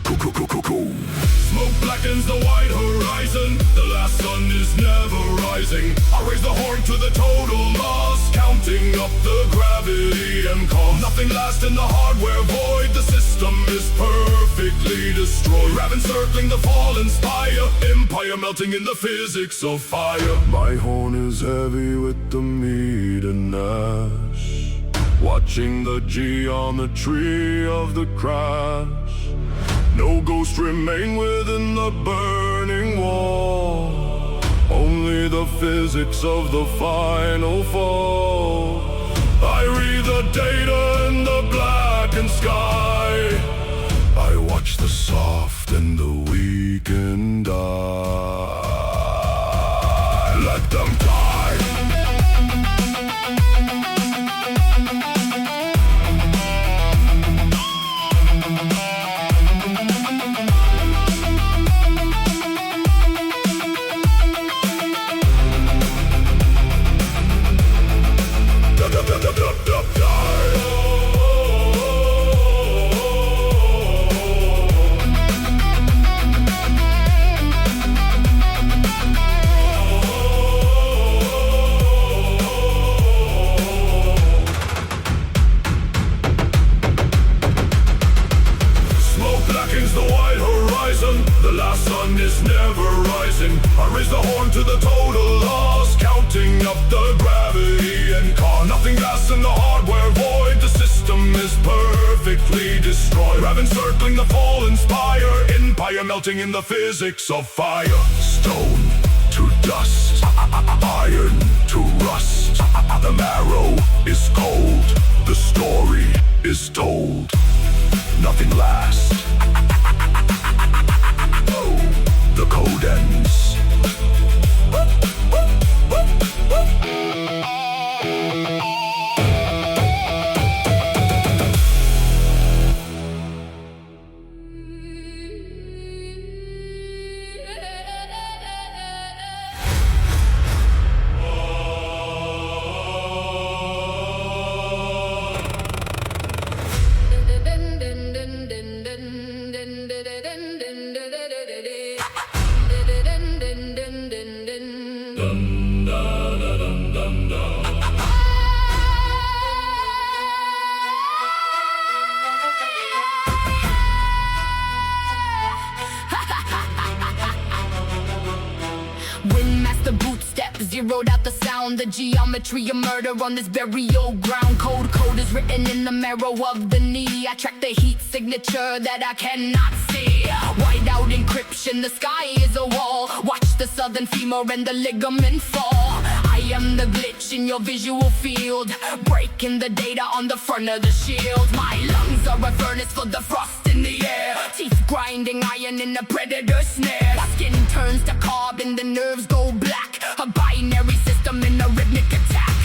Smoke blackens the wide horizon. The last sun is never rising. I raise the horn to the total loss. Counting up the gravity and cost. Nothing lasts in the hardware void. The system is perfectly destroyed. Raven circling the fallen spire. Empire melting in the physics of fire. My horn is heavy with the mead and ash. Watching the geometry of the crash. No ghosts remain within the burning wall. Only the physics of the final fall. I read the data in the blackened sky. I watch the soft and the weak and die. Let them die. The last sun is never rising. I raise the horn to the total loss. Counting up the gravity and cost. Nothing lasts in the hardware void. The system is perfectly destroyed. Raven circling the fallen spire. Empire melting in the physics of fire. Stone to dust. Iron to rust. The marrow is cold. The story is told. Nothing lasts. The code ends. zeroed out the sound, the geometry of murder on this burial ground. Code is written in the marrow of the knee. I track the heat signature that I cannot see. Whiteout encryption, the sky is a wall. Watch the southern femur and the ligament fall. I am the glitch in your visual field, breaking the data on the front of the shield. My lungs are a furnace for the frost in the air, teeth grinding iron in a predator snare. My skin turns to carbon, the nerves go black, a binary system in a rhythmic attack.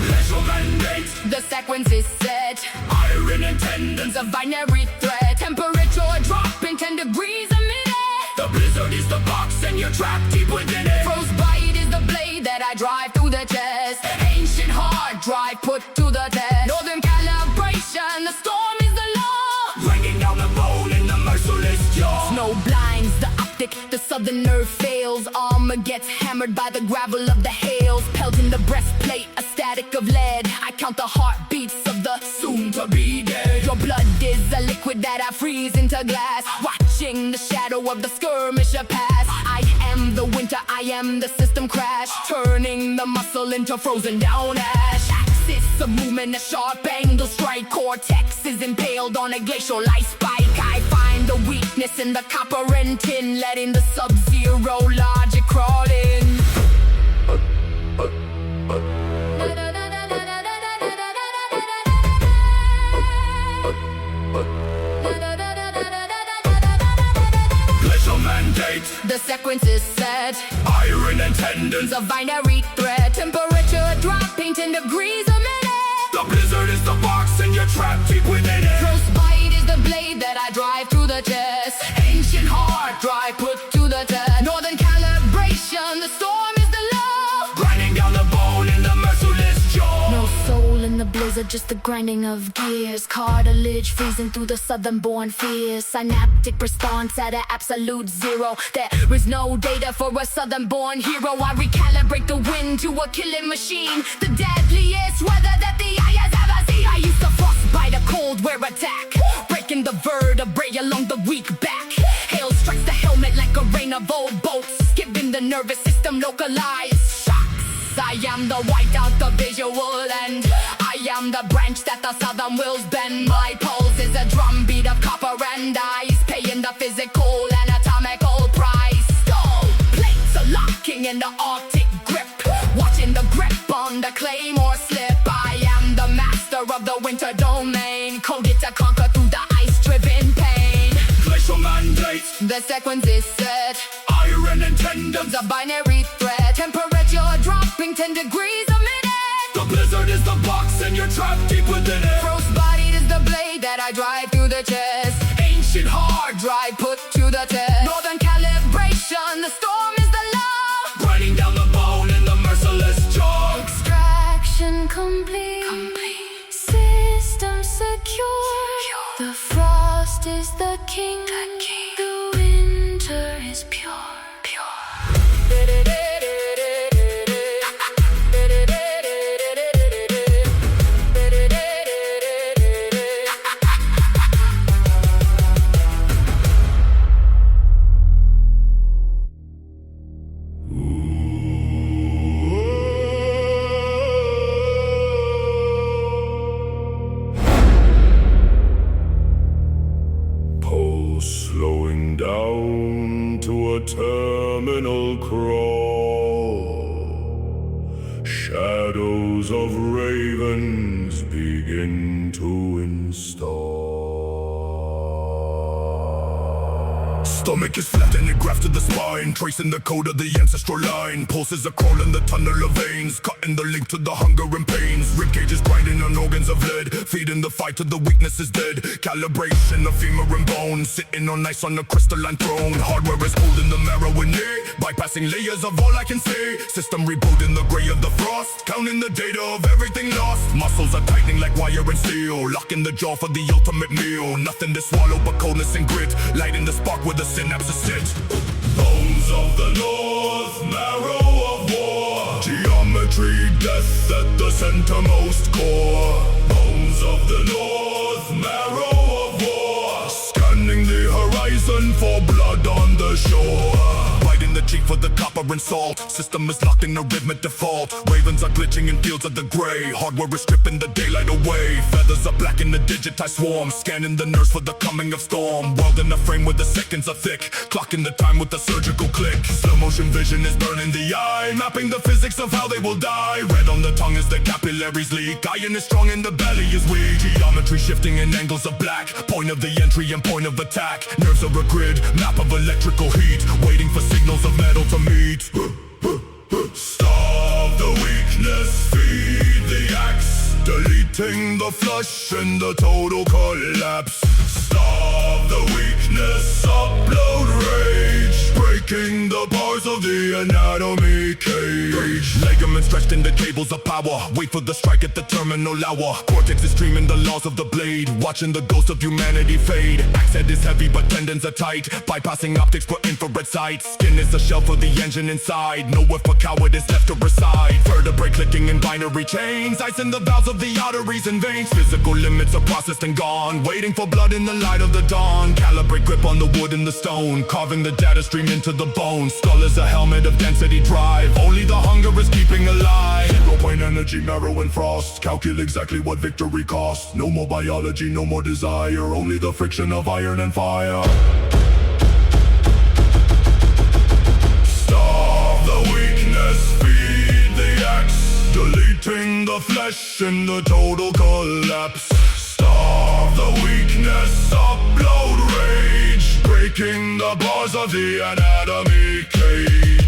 Pleasure mandate, The sequence is set, iron and tendons. a binary thread. Temperature dropping 10 degrees a minute. The blizzard is the box and you're trapped deep within it. Frostbite is the blade that I drive through the chest. Ancient hard drive put to the test. Northern calibration, the storm is the law. Bringing down the bone in the merciless jaw. Snow blinds the optic, the southern nerve fails. Armor gets hammered by the gravel of the hails. Pelting the breastplate, a static of lead. I count the heartbeats of the soon-to-be dead. Your blood is a liquid that I freeze into glass. Watching the shadow of the skirmisher pass. I am the winter, I am the system crash. Turning the muscle into frozen down ash. Axis of movement, a sharp angle strike. Cortex is impaled on a glacial ice spike. I find the weakness in the copper and tin, letting the sub-zero logic crawl in. Pleasure mandate, The sequence is set, iron and tendons. a binary thread. Temperature dropping 10 degrees a minute. The blizzard is the box and you're trapped deep within it. Frostbite is the blade that I drive through the chest. Ancient hard drive put to the test. Northern calibration, the storm is the law. Grinding down the bone in the merciless jaw. No soul in the blizzard, just the grinding of gears. Cartilage freezing through the southern born fears. Synaptic response at an absolute zero. There is no data for a southern born hero. I recalibrate the wind to a killing machine. The deadliest weather that the eye has ever seen. I used to frostbite a cold wear attack, breaking the vertebrae along the weak back. Hail strikes the helmet like a rain of old bolts, giving the nervous system localized shocks. I am the whiteout, the visual end. I am the branch that the southern wills bend. My pulse is a drumbeat of copper and ice, paying the physical anatomical price. Skull plates are locking in the Arctic grip, watching the grip on the claymore slip. I am the master of the winter domain, coded to conquer through the ice-driven pain. Glacial mandate, The sequence is set, iron and tendons. a binary thread. Temperature dropping 10 degrees a minute. The blizzard is the box and you're trapped deep within it. Frostbite is the blade that I drive through the chest. Ancient hard Drive put to the test. Northern calibration, the storm is the law. grinding down the bone in the merciless jaw. Extraction complete. System secure. The frost is the king. The winter is pure. Pulse slowing down to a terminal crawl. Shadows of ravens begin to install. Stomach is flat and it grafts to the spine, tracing the code of the ancestral line. Pulses are crawling the tunnel of veins, cutting the link to the hunger and pains. Rib cages grinding on organs of lead, feeding the fight to the weakness is dead. Calibration of femur and bone, sitting on ice on a crystalline throne. Hardware is holding the marrow in it, bypassing layers of all I can see. System rebooting the gray of the frost, counting the data of everything lost. Muscles are tightening like wire and steel, locking the jaw for the ultimate meal. Nothing to swallow but coldness and grit, lighting the spark where the synapses sit. Bones of the north, marrow of war. Geometry, death at the centermost core. Bones of the north, marrow of war. Scanning the horizon for blood on the shore. Biting the cheek for the copper and salt, System is locked in a rhythm at default. Ravens are glitching in fields of the gray. Hardware is stripping the daylight away. Feathers are black in the digitized swarm. Scanning the nerves for the coming of storm. World in a frame where the seconds are thick. Clocking the time with a surgical click. Slow motion vision is burning the eye. Mapping the physics of how they will die. Red on the tongue as the capillaries leak. Iron is strong and the belly is weak. Geometry shifting in angles of black. Point of the entry and point of attack. Nerves are a grid, map of electrical heat. Waiting for signals of metal to meet. Starve the weakness, feed the axe. Deleting the flush and the total collapse. Starve the weakness, upload rage. Breaking the bars of the anatomy cage. Ligaments stretched into cables of power. Wait for the strike at the terminal hour. Cortex is streaming the laws of the blade. Watching the ghost of humanity fade. Axe head is heavy but tendons are tight. Bypassing optics for infrared sight. Skin is a shell for the engine inside. Nowhere for cowardice left to reside. Vertebrae clicking in binary chains. Ice in the valves of the arteries and veins. Physical limits are processed and gone. Waiting for blood in the light of the dawn. Calibrate grip on the wood and the stone. Carving the data stream into the bone. Skull is a helmet of density drive. Only the hunger is keeping alive. Zero point energy, marrow and frost. Calculate exactly what victory costs. No more biology, no more desire. Only the friction of iron and fire. Starve the weakness, feed the axe. Deleting the flesh in the total collapse. Starve the weakness, upload rage. Breaking the bars of the anatomy cage.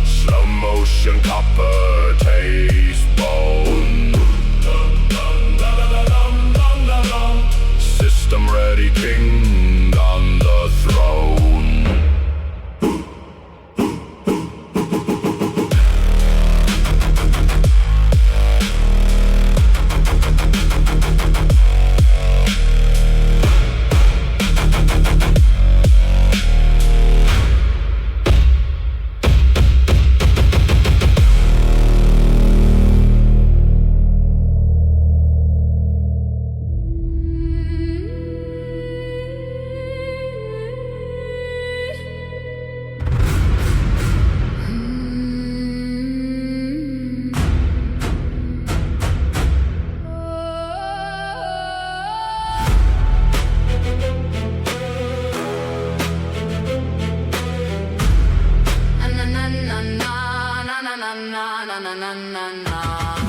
Slow motion copper taste bone. System ready, king on the throne.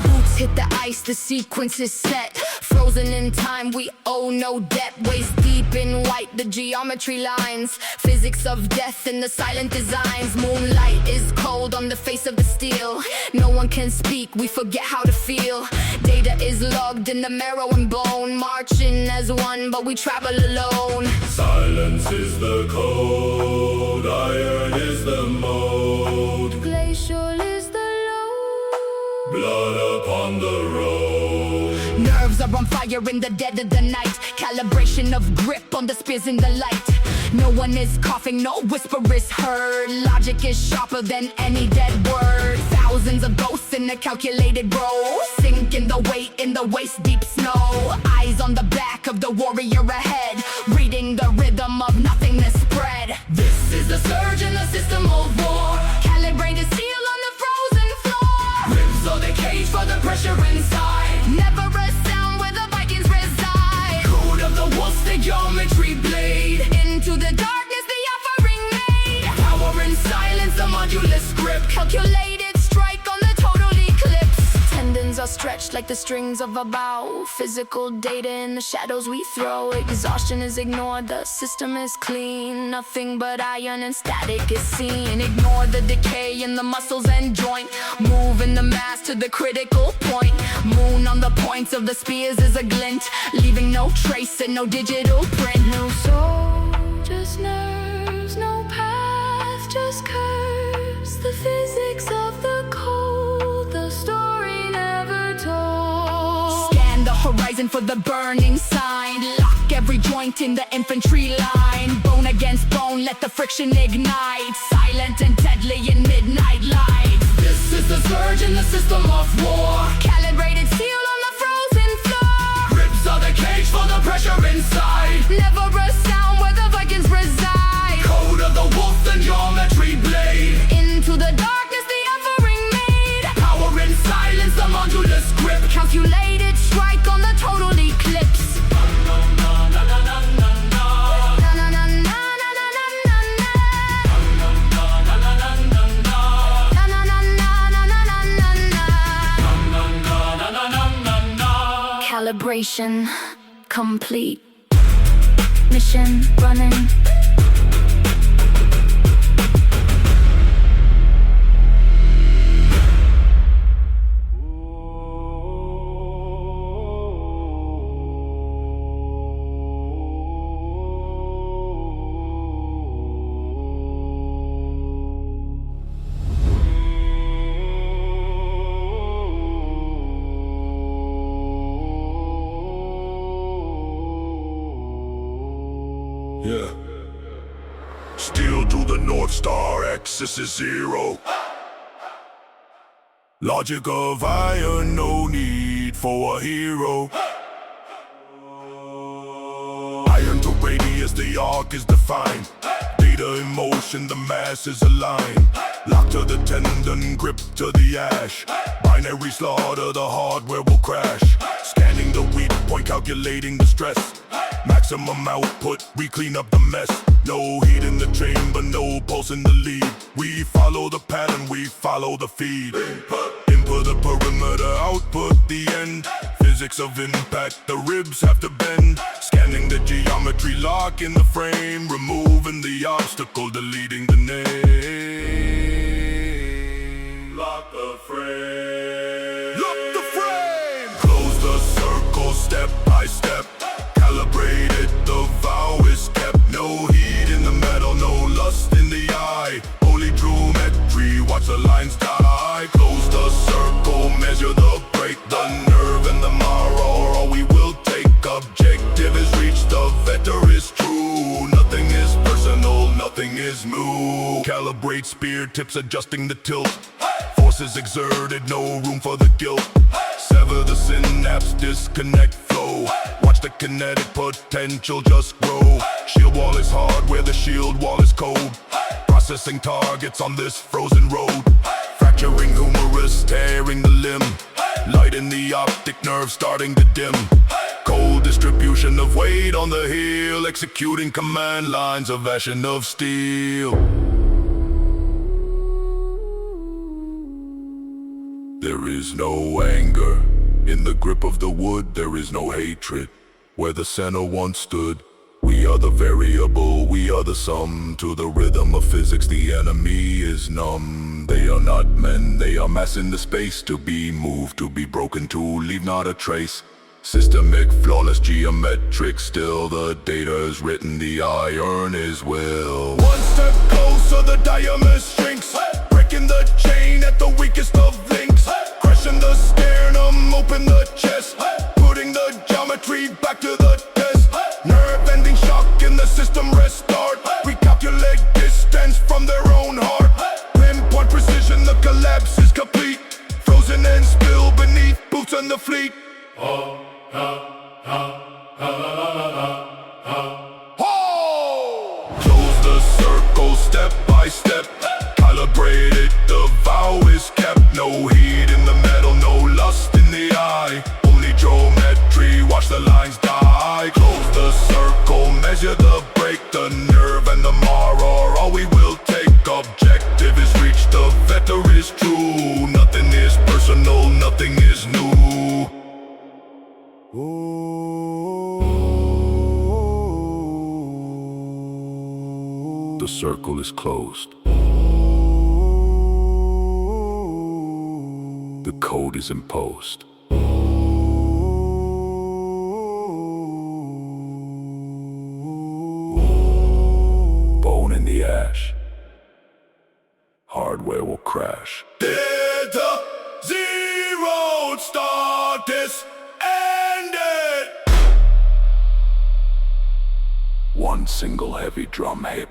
Boots hit the ice, the sequence is set. Frozen in time, we owe no debt. Waist deep in white, the geometry lines. Physics of death in the silent designs. Moonlight is cold on the face of the steel. No one can speak, we forget how to feel. Data is logged in the marrow and bone. Marching as one, but we travel alone. Silence is the code, iron is the mode. Glacial is the load. Blood upon the road. Nerves are on fire in the dead of the night. Calibration of grip on the spears in the light. No one is coughing, no whisper is heard. Logic is sharper than any dead word. Thousands of ghosts in a calculated row. Sinking the weight in the waist deep snow. Eyes on the back of the warrior ahead. Reading the rhythm of nothingness spread. This is the surge in the system of war. Calibrated steel on the frozen floor. Ribs are the cage for the pressure inside. Never a sound where the Vikings reside. Code of the wolf, the geometry blade. Into the darkness the offering made. Power in silence, the modulus script. Calculated strike on the total eclipse. Tendons are stretched like the strings of a bow. Physical data in the shadows we throw. Exhaustion is ignored, the system is clean. Nothing but iron and static is seen. Ignore the decay in the muscles and joint. Move in the mass to the critical point. Moon on the points of the spears is a glint. Leaving no trace and no digital print. No soul, just nerves. No path, just curves. The physics of the cold. The story never told. Scan the horizon for the burning sign. Lock every joint in the infantry line. Bone against bone, let the friction ignite. Silent and deadly in midnight light. This is the surge in the system of war. Calibrated steel on the frozen floor. Ribs are the cage for the pressure inside. Never a sound where the Vikings reside. Code of the wolf. Calibration complete. Mission running. Yeah. Steel to the North Star, axis is zero. Logic of iron, no need for a hero. Iron to radius, the arc is defined. Data in motion, the masses align. Lock to the tendon, grip to the ash. Binary slaughter, the hardware will crash. Scanning the weak point, calculating the stress. Maximum output, we clean up the mess. No heat in the chamber, no pulse in the lead. We follow the pattern, we follow the feed. Input the perimeter, output the end. Physics of impact, the ribs have to bend. Scanning the geometry, lock in the frame. Removing the obstacle, deleting the name. Lock the frame. Lock the frame! Close the circle, step by step. Calibrated, the vow is kept. No heat in the metal, no lust in the eye. Holy geometry, watch the lines die. Close the circle, measure the break. The nerve and the marrow, all we will take. Objective is reached, the vector is true. Nothing is personal, nothing is new. Calibrate spear tips, adjusting the tilt. Forces exerted, no room for the guilt. Sever the synapse, disconnect flow. Watch the kinetic potential just grow. Shield wall is hard where the shield wall is cold. Processing targets on this frozen road. Fracturing humerus, tearing the limb. Light in the optic nerve starting to dim. Cold distribution of weight on the heel. Executing command lines of ash and of steel. There is no anger. In the grip of the wood, there is no hatred. Where the center once stood, we are the variable, we are the sum. To the rhythm of physics, the enemy is numb. They are not men, they are mass in the space. To be moved, to be broken, to leave not a trace. Systemic, flawless, geometric. Still the data is written, the iron is will. One step closer, the diamond shrinks. Breaking the chain at the weakest of links. Crushing the sternum, open the chest. Putting the geometry back to the test. Nerve ending shock in the system restart. We calculate distance from their own heart. Pinpoint precision, the collapse is complete. Frozen and spill beneath boots on the fleet. Close the circle step by step. Calibrated, the vow is kept. No heat in the metal, no lust in the eye. Only geometry, watch the lines die. Close the circle, measure the break. The nerve and the marrow, all we will take. Objective is reached, the vector is true. Nothing is personal, nothing is new. The circle is closed. The code is imposed. Bone in the ash. Hardware will crash. Data zero, start this, end it. One single heavy drum hit.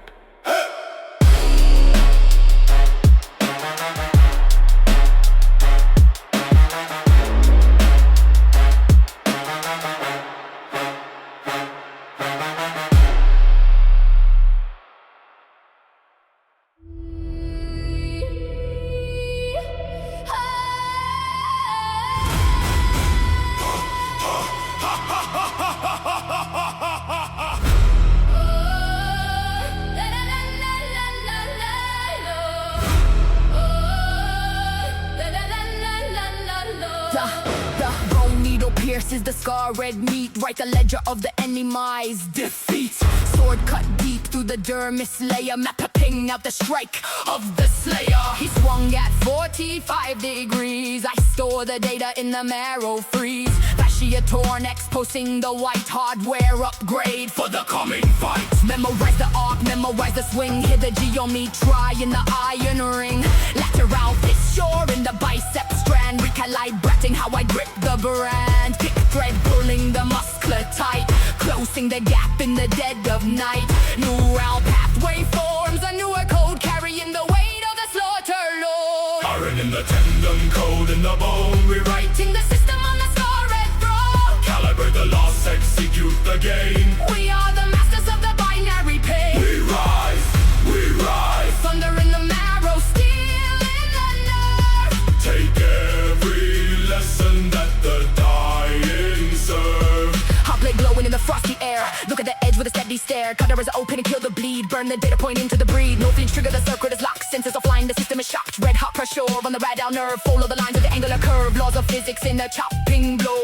pierces the scar, red meat, write the ledger of the enemy's defeat. Sword cut deep through the dermis layer, mapping out the strike of the slayer. He swung at 45 degrees, I store the data in the marrow freeze. Fascia torn, exposing the white hardware upgrade for the coming fight. Memorize the arc, memorize the swing, hear the geometry in the iron ring. Lateral fissure in the bicep strand, recalibrating how I grip the brand. Pick thread pulling the muscular tight, closing the gap in the dead of night. Neural pathway forms a newer code, carrying the weight of the slaughter lord. Iron in the tendon, code in the bone, Rewriting the system on the scarred throne. calibrate the loss, execute the game. We are the masters of the binary pain. We rise, we rise. Thunder in the marrow, steel in the nerve. Take every lesson that the dying serve. Hot blade glowing in the frosty air. Look at the edge with a steady stare. Cutter is open and kill the bleed. Burn the data point into the breed. No flinch, trigger the circuit is locked. Senses offline, the system is shocked. Red hot pressure on the radial nerve. Follow the lines of the angular curve. Laws of physics in a chopping blow.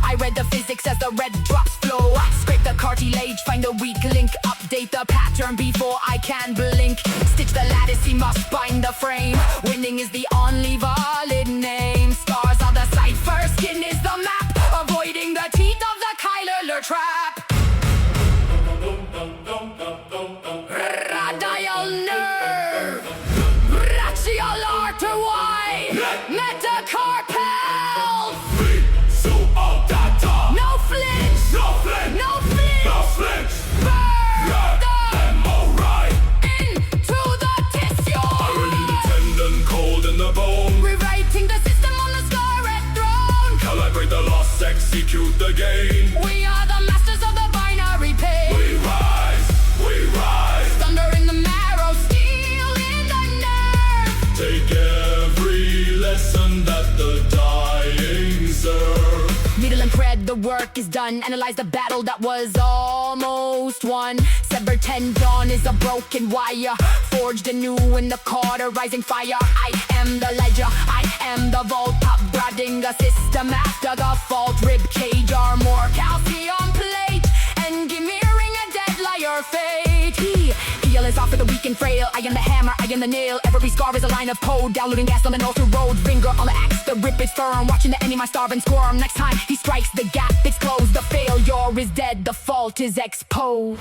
I read the physics as the red drops flow. Scrape the cartilage, find a weak link. Update the pattern before I can blink. Stitch the lattice, he must bind the frame. Winning is the only valid name. Stars are the cipher, skin is the map. Avoiding the teeth of the Kyler trap. Radial nerve, brachial artery, metacarpal. We so all data. No flinch, No flinch, no flinch. no flinch. Burn the Alright. into the tissue. Iron in the tendon, cold in the bone. Rewriting the system on the scarred throne. Calibrate the loss, execute the game. We are the masters of the binary pain. We rise, we rise. Thunder in the marrow, steel in the nerve. Take every lesson that the dying serve. Needle and thread, the work is done. Analyze the battle that was almost won. Severed tendon is a broken wire, forged anew in the cauterizing fire. I am the ledger, I am the vault, top guarding a system after the fault. Rib cage, armor, calcium plate, and mirroring a dead liar fate. Heal is off for the weak and frail. I am the hammer, I am the nail. Every scar is a line of code. Downloading gas on the north road. Finger on the axe, the rip is firm. Watching the enemy starve and squirm. Next time he strikes, the gap is closed. The failure is dead, the fault is exposed.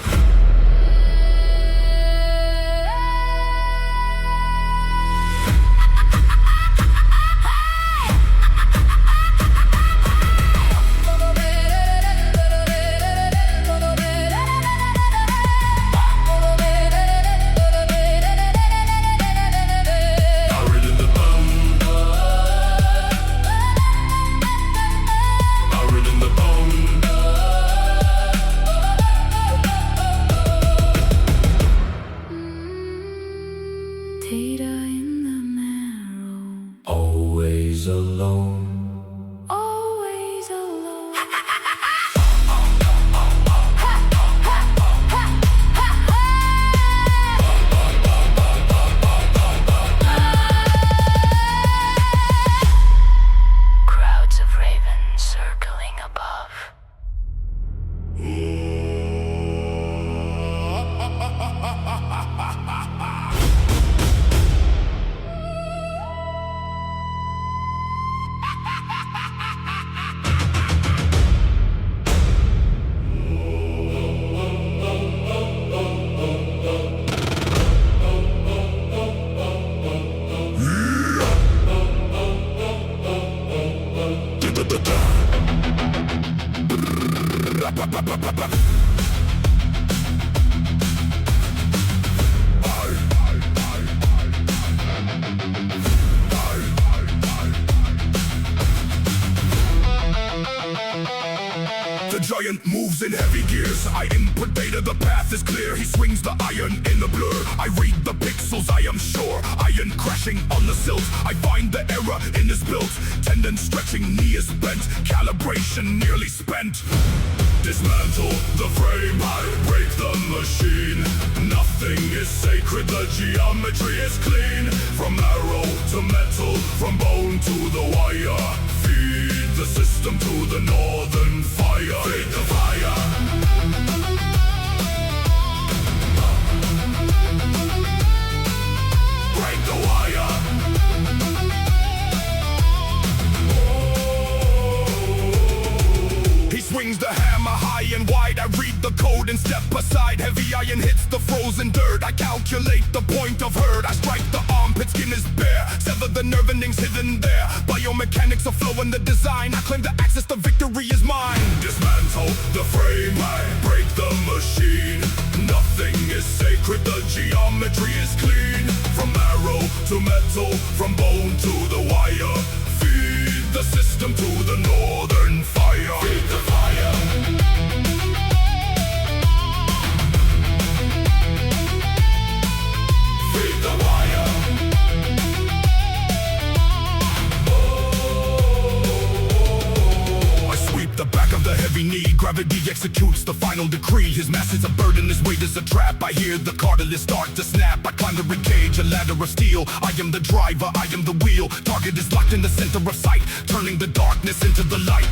Iron in the bone. Iron in the bone. Data in the marrow, Always alone. always alone. Crowds of ravens circling above. The giant moves in heavy gears. I input data, the path is clear. He swings the iron in the blur. I read the pixels, I am sure. Iron crashing on the silt. I find the error in his build. Tendon stretching, knee is bent. Calibration nearly spent. Dismantle the frame, I break the machine. Nothing is sacred, the geometry is clean. From marrow to metal, from bone to the wire. Feed the system to the north. Feed the fire. Break the wire. He swings the hammer high and wide. I read the code and step aside. Heavy iron hits the frozen dirt. I calculate the point of hurt. I strike the armpit, skin is bare. Sever the nerve endings hidden there. Biomechanics of flow and the design. I claim the access, the victory is mine. Dismantle the frame, I break the machine. Nothing is sacred, the geometry is clean. From arrow to metal, from bone to the wire. Feed the system to the northern fire. Feed the fire. Feed the wire. I sweep the back of the heavy knee. Gravity executes the final decree. His mass is a burden, his weight is a trap. I hear the cartilage start to snap. I climb the ribcage, a ladder of steel. I am the driver, I am the wheel. Target is locked in the center of sight, turning the darkness into the light.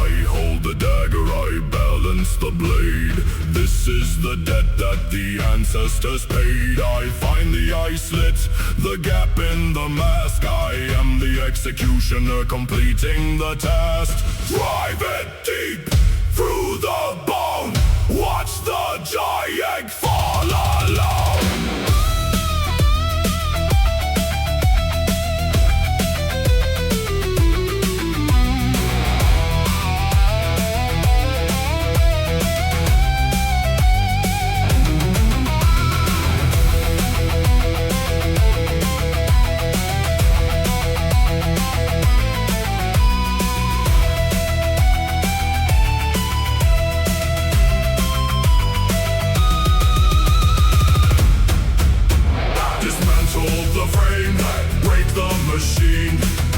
I hold the dagger, I balance the blade. This is the debt that the ancestors paid. I find the eye slit, the gap in the mask. I am the executioner completing the task. Drive it deep through the bone. Watch the giant fall alone.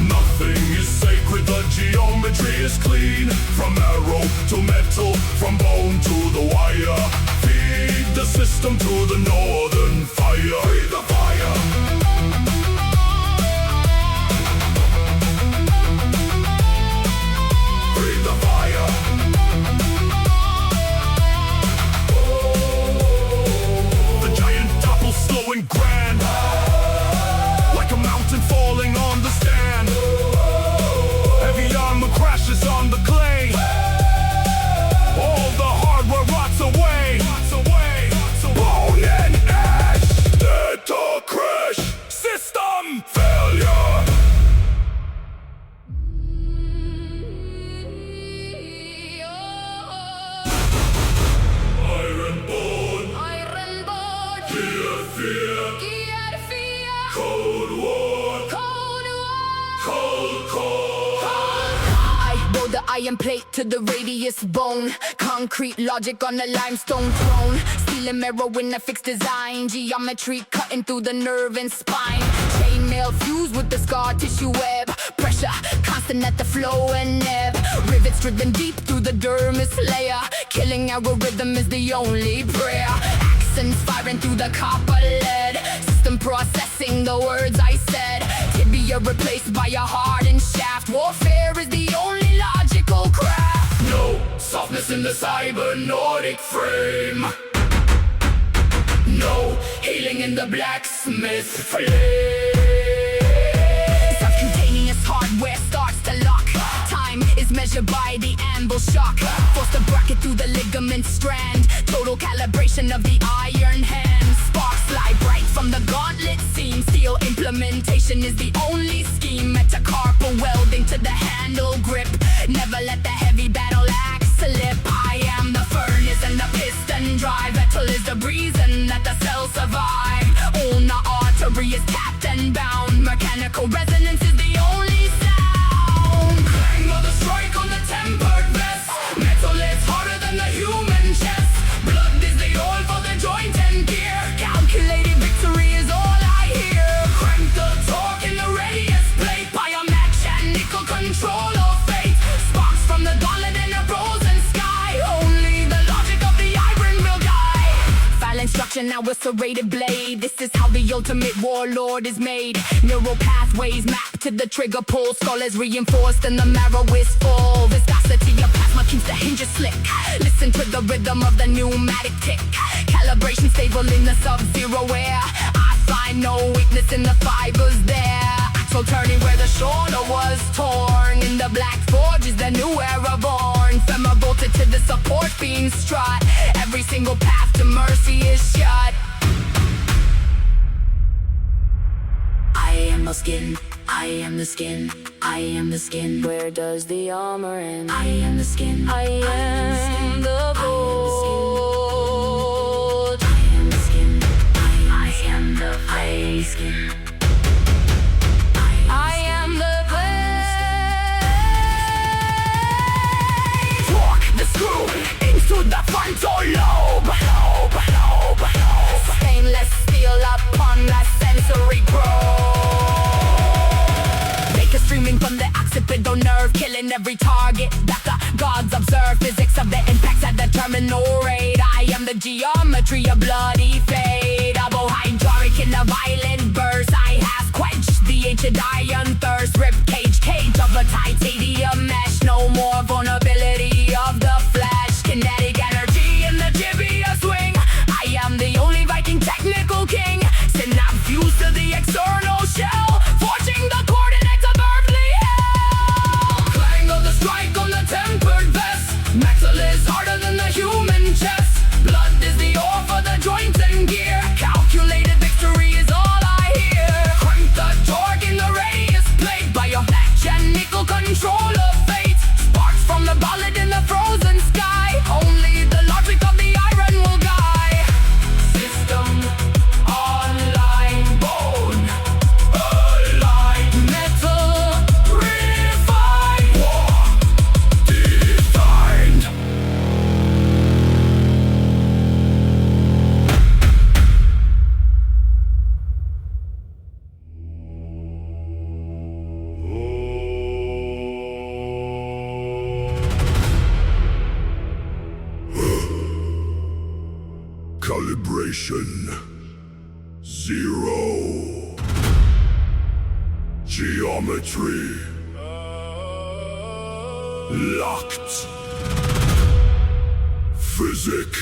Nothing is sacred, the geometry is clean. From arrow to metal, from bone to the wire. Feed the system to the northern fire. Feed the fire. Feed the fire. The giant topples slow and grand, like a mountain falling on the stand. Heavy armor crashes on the clay. All the hardware rots away. Bone and ash, dead to crash. System failure. Ironborn, fear, Cold War, Cold Core. I roll the iron plate to the radius bone. Concrete logic on a limestone throne. Steel and marrow in a fixed design. Geometry cutting through the nerve and spine. Chainmail fused with the scar tissue web. Pressure constant at the flow and ebb. Rivets driven deep through the dermis layer. Killing algorithm is the only prayer. Accents firing through the copper lead. System processing the words I said. Tibia replaced by a hardened shaft. Warfare is the only logical craft. No softness in the cyber nordic frame. No healing in the blacksmith flame. Self-contaneous hardware starts to lock. Time is measured by the anvil shock. Force the bracket through the ligament strand. Total calibration of the iron hand. Sparks fly bright from the gauntlet seam. Steel implementation is the only scheme. Metacarpal welding to the handle grip. Never let the heavy battle axe slip. I am the furnace and the piston drive. Metal is the reason that the cells survive. Ulnar artery is tapped and bound. Mechanical resonance is the only sound. Clang of the strike on the tempered vest. Metal is harder than the human chest. Blood is the oil for the joint and gear. Calculated victory is all I hear. Crank the torque in the radius plate. Biomatch and nickel control of fate. Sparks from the gauntlet in a frozen sky. Only the logic of the iron will guide. Phalanx struck notch and now a serrated blade. This is how the ultimate warlord is made. Neural pathways map to the trigger pull. Skull is reinforced and the marrow is full. Viscosity of plasma keeps the hinges slick. Listen to the rhythm of the pneumatic tick. Calibration stable in the sub-zero air. I find no weakness in the fibers there. Axle turning where the shoulder was torn. In the black forge is the new era born. Femur bolted to the support beam strut. Every single path to mercy is shut. I am the skin, I am the skin, I am the skin. Where does the armor end? I am the skin, I am the gold. I am the skin, I am the skin. I am the blade. Torque the screw into the frontal lobe. Stainless steel upon the sensory probe. Make a streaming from the occipital nerve, killing every target that the gods observe. Physics of the impacts that determine no rate. I am the geometry of bloody fate. Hydraulic in a violent burst. I have quenched the ancient iron thirst. Rib cage of a titanium mesh. No more vulnerability of the flesh. Kinetic energy in the tibia swing. I am the only Viking technical king. Synapse fused to the external shell, forging the coordinates of earthly hell. Clang of the strike on the tempered vest. Metal is harder than the human chest. Blood is the ore for the joints and gear. Calculated victory is all I hear. Crank the torque in the radius plate. By your latch and nickel control of fate. Sparks from the bullet in the frozen sky. Only the logic of the iron will guide. System online, bone aligned, metal refined, war defined. Calibration 0. Geometry locked. Physic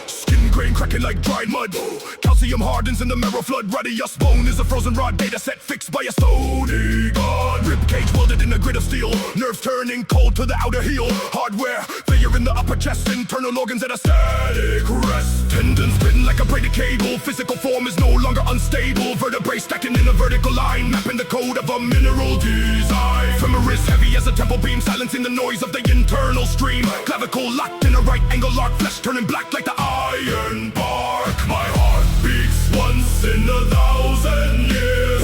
skin grain cracking like dried mud. Calcium hardens in the marrow flood. Radius bone is a frozen rod. Data set fixed by a stony god. Rib cage welded in a grid of steel. Nerve turning cold to the outer heel. Hardware failure in the upper chest. Internal organs at a static rest. Tendons bitten like a braided cable. Physical form is no longer unstable. Vertebrae stacking in a vertical line. Mapping the code of a mineral design. Femoris heavy as a temple beam. Silencing the noise of the internal stream. Clavicle locked in a right angle arc. Flesh turning black like the iron bark. My heart beats once in 1,000 years.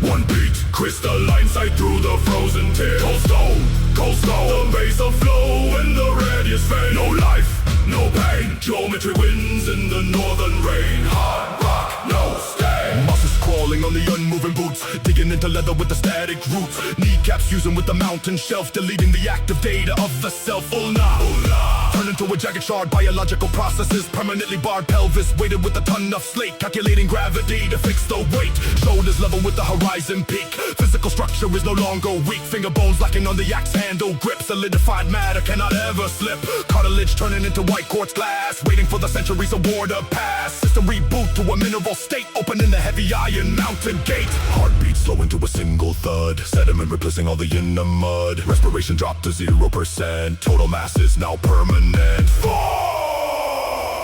One beat, crystalline sight through the frozen tears. Cold stone, the base of flow in the radius vein. No life, no pain, geometry wins in the northern rain. Hard rock, no stain. Muscles crawling on the unmoving boots, digging into leather with the static roots. Kneecaps fusing with the mountain shelf, deleting the active data of the self. Turn into a jagged shard, biological processes permanently barred. Pelvis weighted with a ton of slate, calculating gravity to fix the weight. Shoulders level with the horizon peak. Physical structure is no longer weak. Finger bones locking on the axe handle grip. Solidified matter cannot ever slip. Cartilage turning into white quartz glass, waiting for the centuries of war to pass. System reboot to a mineral state, opening the heavy iron mountain gate. Heartbeat slow into a single thud. Sediment replacing all the inner mud. Respiration dropped to 0%. Total mass is now permanent.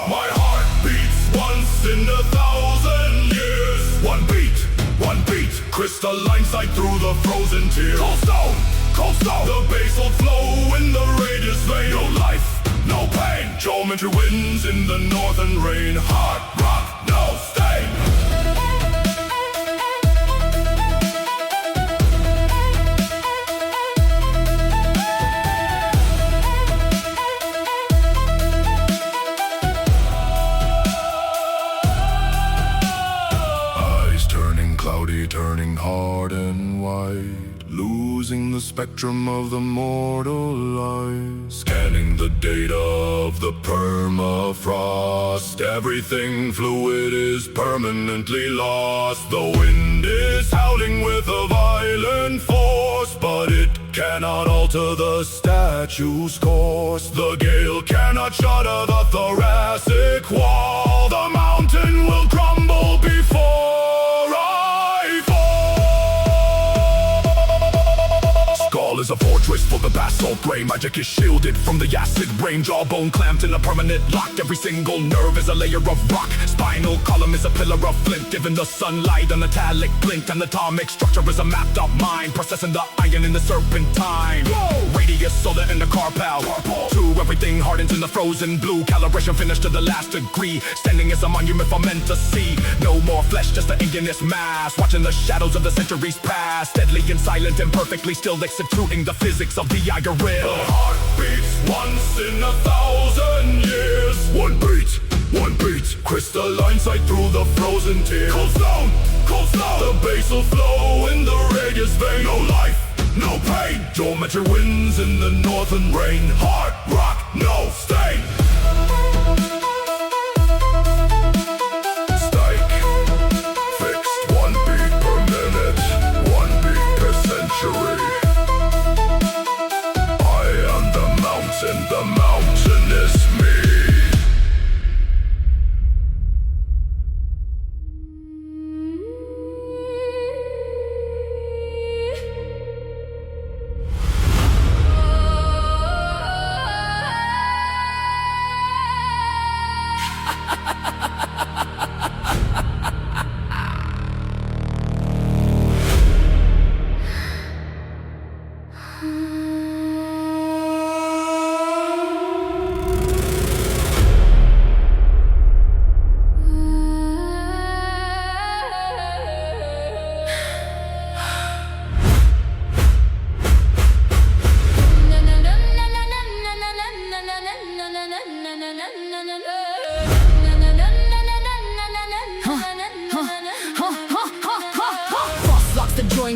My heart beats once in 1,000 years. One beat, crystalline sight through the frozen tears. Cold stone, the basal flow in the radius vein. No life, no pain, geometry wins in the northern rain. Hard rock, no stain. cloudy, turning hard and white, losing the spectrum of the mortal light. Scanning the data of the permafrost, everything fluid is permanently lost. The wind is howling with a violent force, but it cannot alter the statue's course. The gale cannot shatter the thoracic wall. The mountain will crumble before I fall. Skull is a fortress for the basalt gray. Magic is shielded from the acid rain. Jawbone clamped in a permanent lock. Every single nerve is a layer of rock. Spinal column is a pillar of flint, giving the sunlight an metallic glint. And the atomic structure is a mapped up mind, processing the iron in the serpentine. Whoa! Radius solar in the carpal. To everything hardens in the frozen blue. Calibration finished to the last degree. Standing as a monument for men to see. No more flesh, just the igneous mass. Watching the shadows of the centuries pass. Steadily and silent and perfectly still, executing the physics of the IRL. The heart beats once in 1,000 years. One beat, crystalline sight through the frozen tears. Cold stone, the basal flow in the radius vein. No life, no pain, geometry wins in the northern rain. Hard rock, no stain. Stike, fixed, 1 beat per minute, 1 beat per century. The mountain is me.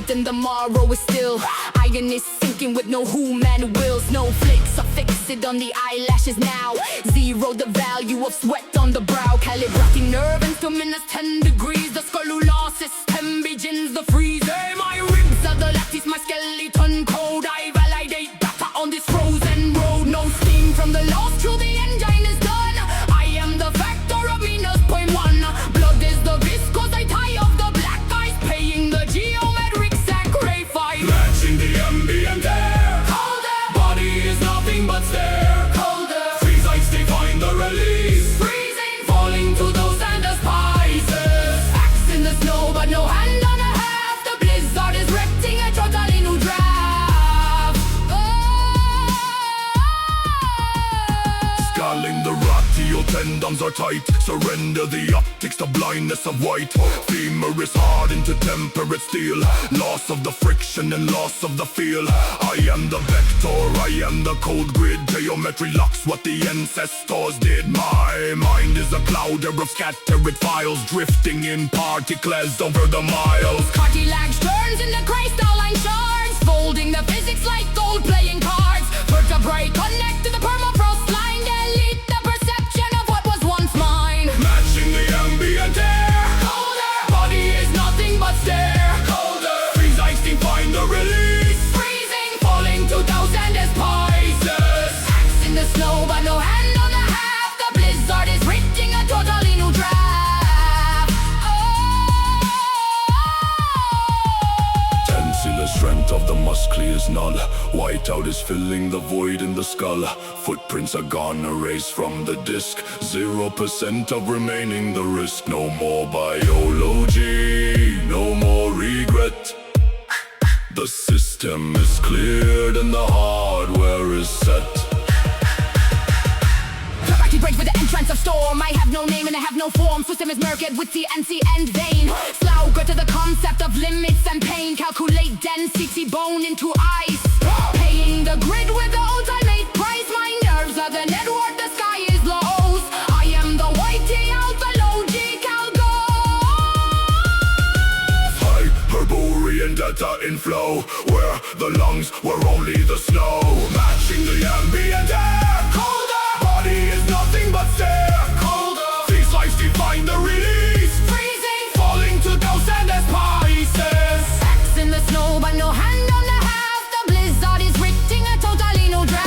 And the morrow is still. Iron is sinking with no human will. Snowflakes are fixed on the eyelashes now. Zero the value of sweat on the brow. Calibrating nerve instruments 10 degrees. The scoliosis system begins the freeze. Hey, my ribs are the lattice, my skeleton code. I validate data on this frozen road. No steam from the lost through the engine is done. I am the factor of -0.1. Blood is the viscose, I tie off the black eyes, paying the geometric sacrifice. Matching the ambient air. Colder, Body is nothing but stare. colder, Freeze ice, define the release. freezing, Falling to those and the spices. axe in the snow, but no hand on a half. The blizzard is wrecking a totally new draft. Scaling the radial tendons are tight. Surrender the optics to blindness of white. Femur is hardened to temperate steel. Loss of the friction and loss of the feel. I am the vector, I am the code grid. Geometry locks what the ancestors did. My mind is a cloud of scattered files, drifting in particles over the miles. Cartilage turns into crystalline shards, folding the physics like gold playing cards. Vertebrae connect to the permafrost line, delete the perception of what was once mine. Matching the ambient air. Colder, Body is nothing but stare. Colder. Freeze ice, define the release. freezing, Falling to those and the spices. axe in the snow, but no hand on the half. The blizzard is wrecking a totally new draft. Tensile strength of the muscle is null. Whiteout is filling the void in the skull. Footprints are gone, erased from the disc. 0% of remaining the risk. No more biology, no more regret. The system is cleared and the hardware is set. Galactic break for the entrance of storm. I have no name and I have no form. System is murky, witty, and see end vain. Slaughter to the concept of limits and pain. Calculate density, bone into ice. Paying the grid with the ultimate price. My nerves are the network, the sky is lows. I am the whitey out, the logical goes. delta in flow, where the lungs were only the snow. Matching the ambient air, colder. Body is nothing but stare, colder. These lives define the release. Freezing, Falling to ghosts and as pieces. Axe in the snow, but no hand on the haft. The blizzard is written a totally no draft.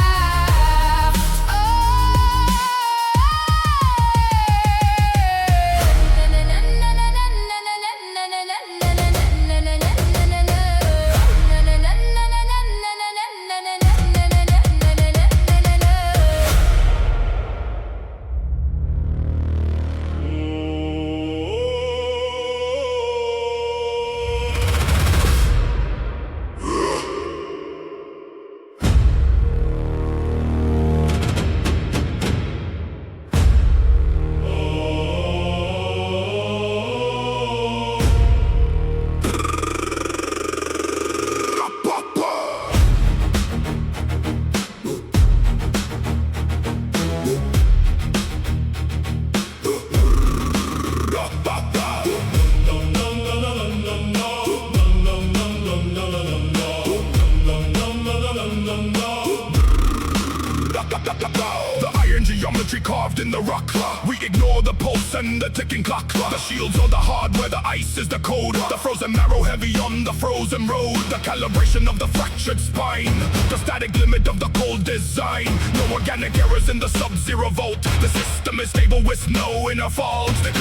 The iron geometry carved in the rock. We ignore the pulse and the ticking clock. The shields are the hard where the ice is the code. The frozen marrow heavy on the frozen road. The calibration of the fractured spine. The static limit of the cold design. No organic errors in the sub-zero volt. The system is stable with no inner faults. The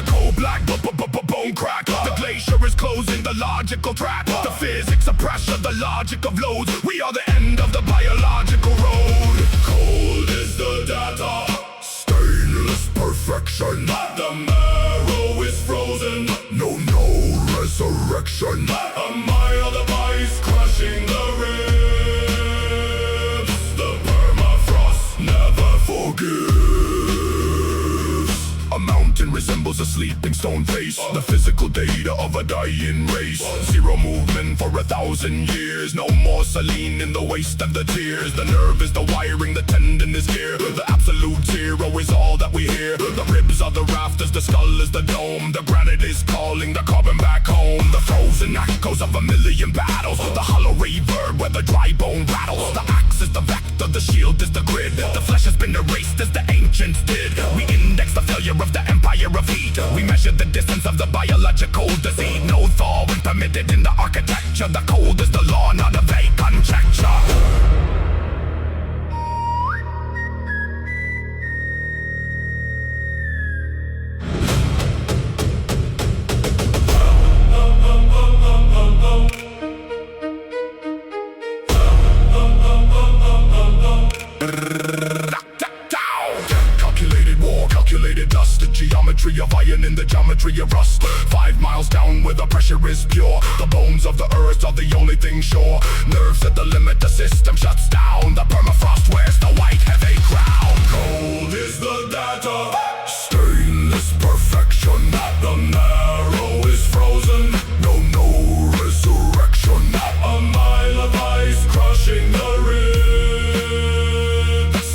cold black bone crack. The glacier is closing the logical track. The physics of pressure, the logic of loads. We are the end of the biological road. Cold is the data, stainless perfection. The marrow is frozen, no resurrection. A mile of ice crushing the ribs. The permafrost never forgives. A mountain resembles a sleeping stone face. The physical data of a dying race. Zero movement for 1,000 years. No more saline in the waste and the tears. The nerve is the wiring, the tendon is here. The absolute zero is all that we hear. The ribs are the rafters, the skull is the dome. The granite is calling the carbon back home. The frozen echoes of 1,000,000 battles. The hollow reverb where the dry bone rattles. The axe is the vector, the shield is the grid. The flesh has been erased as the ancients did. We index the failure of the empire of heat. We measure the distance of the biological disease. No thaw when permitted in the architecture. The cold is the law, not a vague conjecture. Calculated war, calculated dust. The geometry of iron in the geometry of rust. 5 miles down where the pressure is pure. The bones of the earth are the only thing sure. Nerves at the limit, the system shuts down. The permafrost wears the white heavy crown. Cold is the data, stainless perfection. The marrow is frozen, no resurrection. A mile of ice crushing the ribs.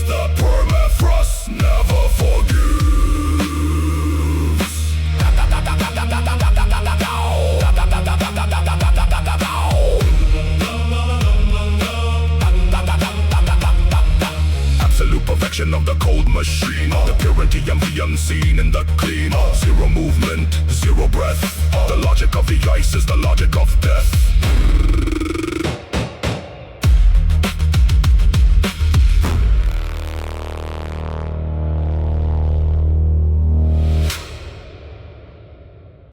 The permafrost never forgives. Absolute perfection of the cold machine. The purity and the unseen in the clean. Zero movement, zero breath. The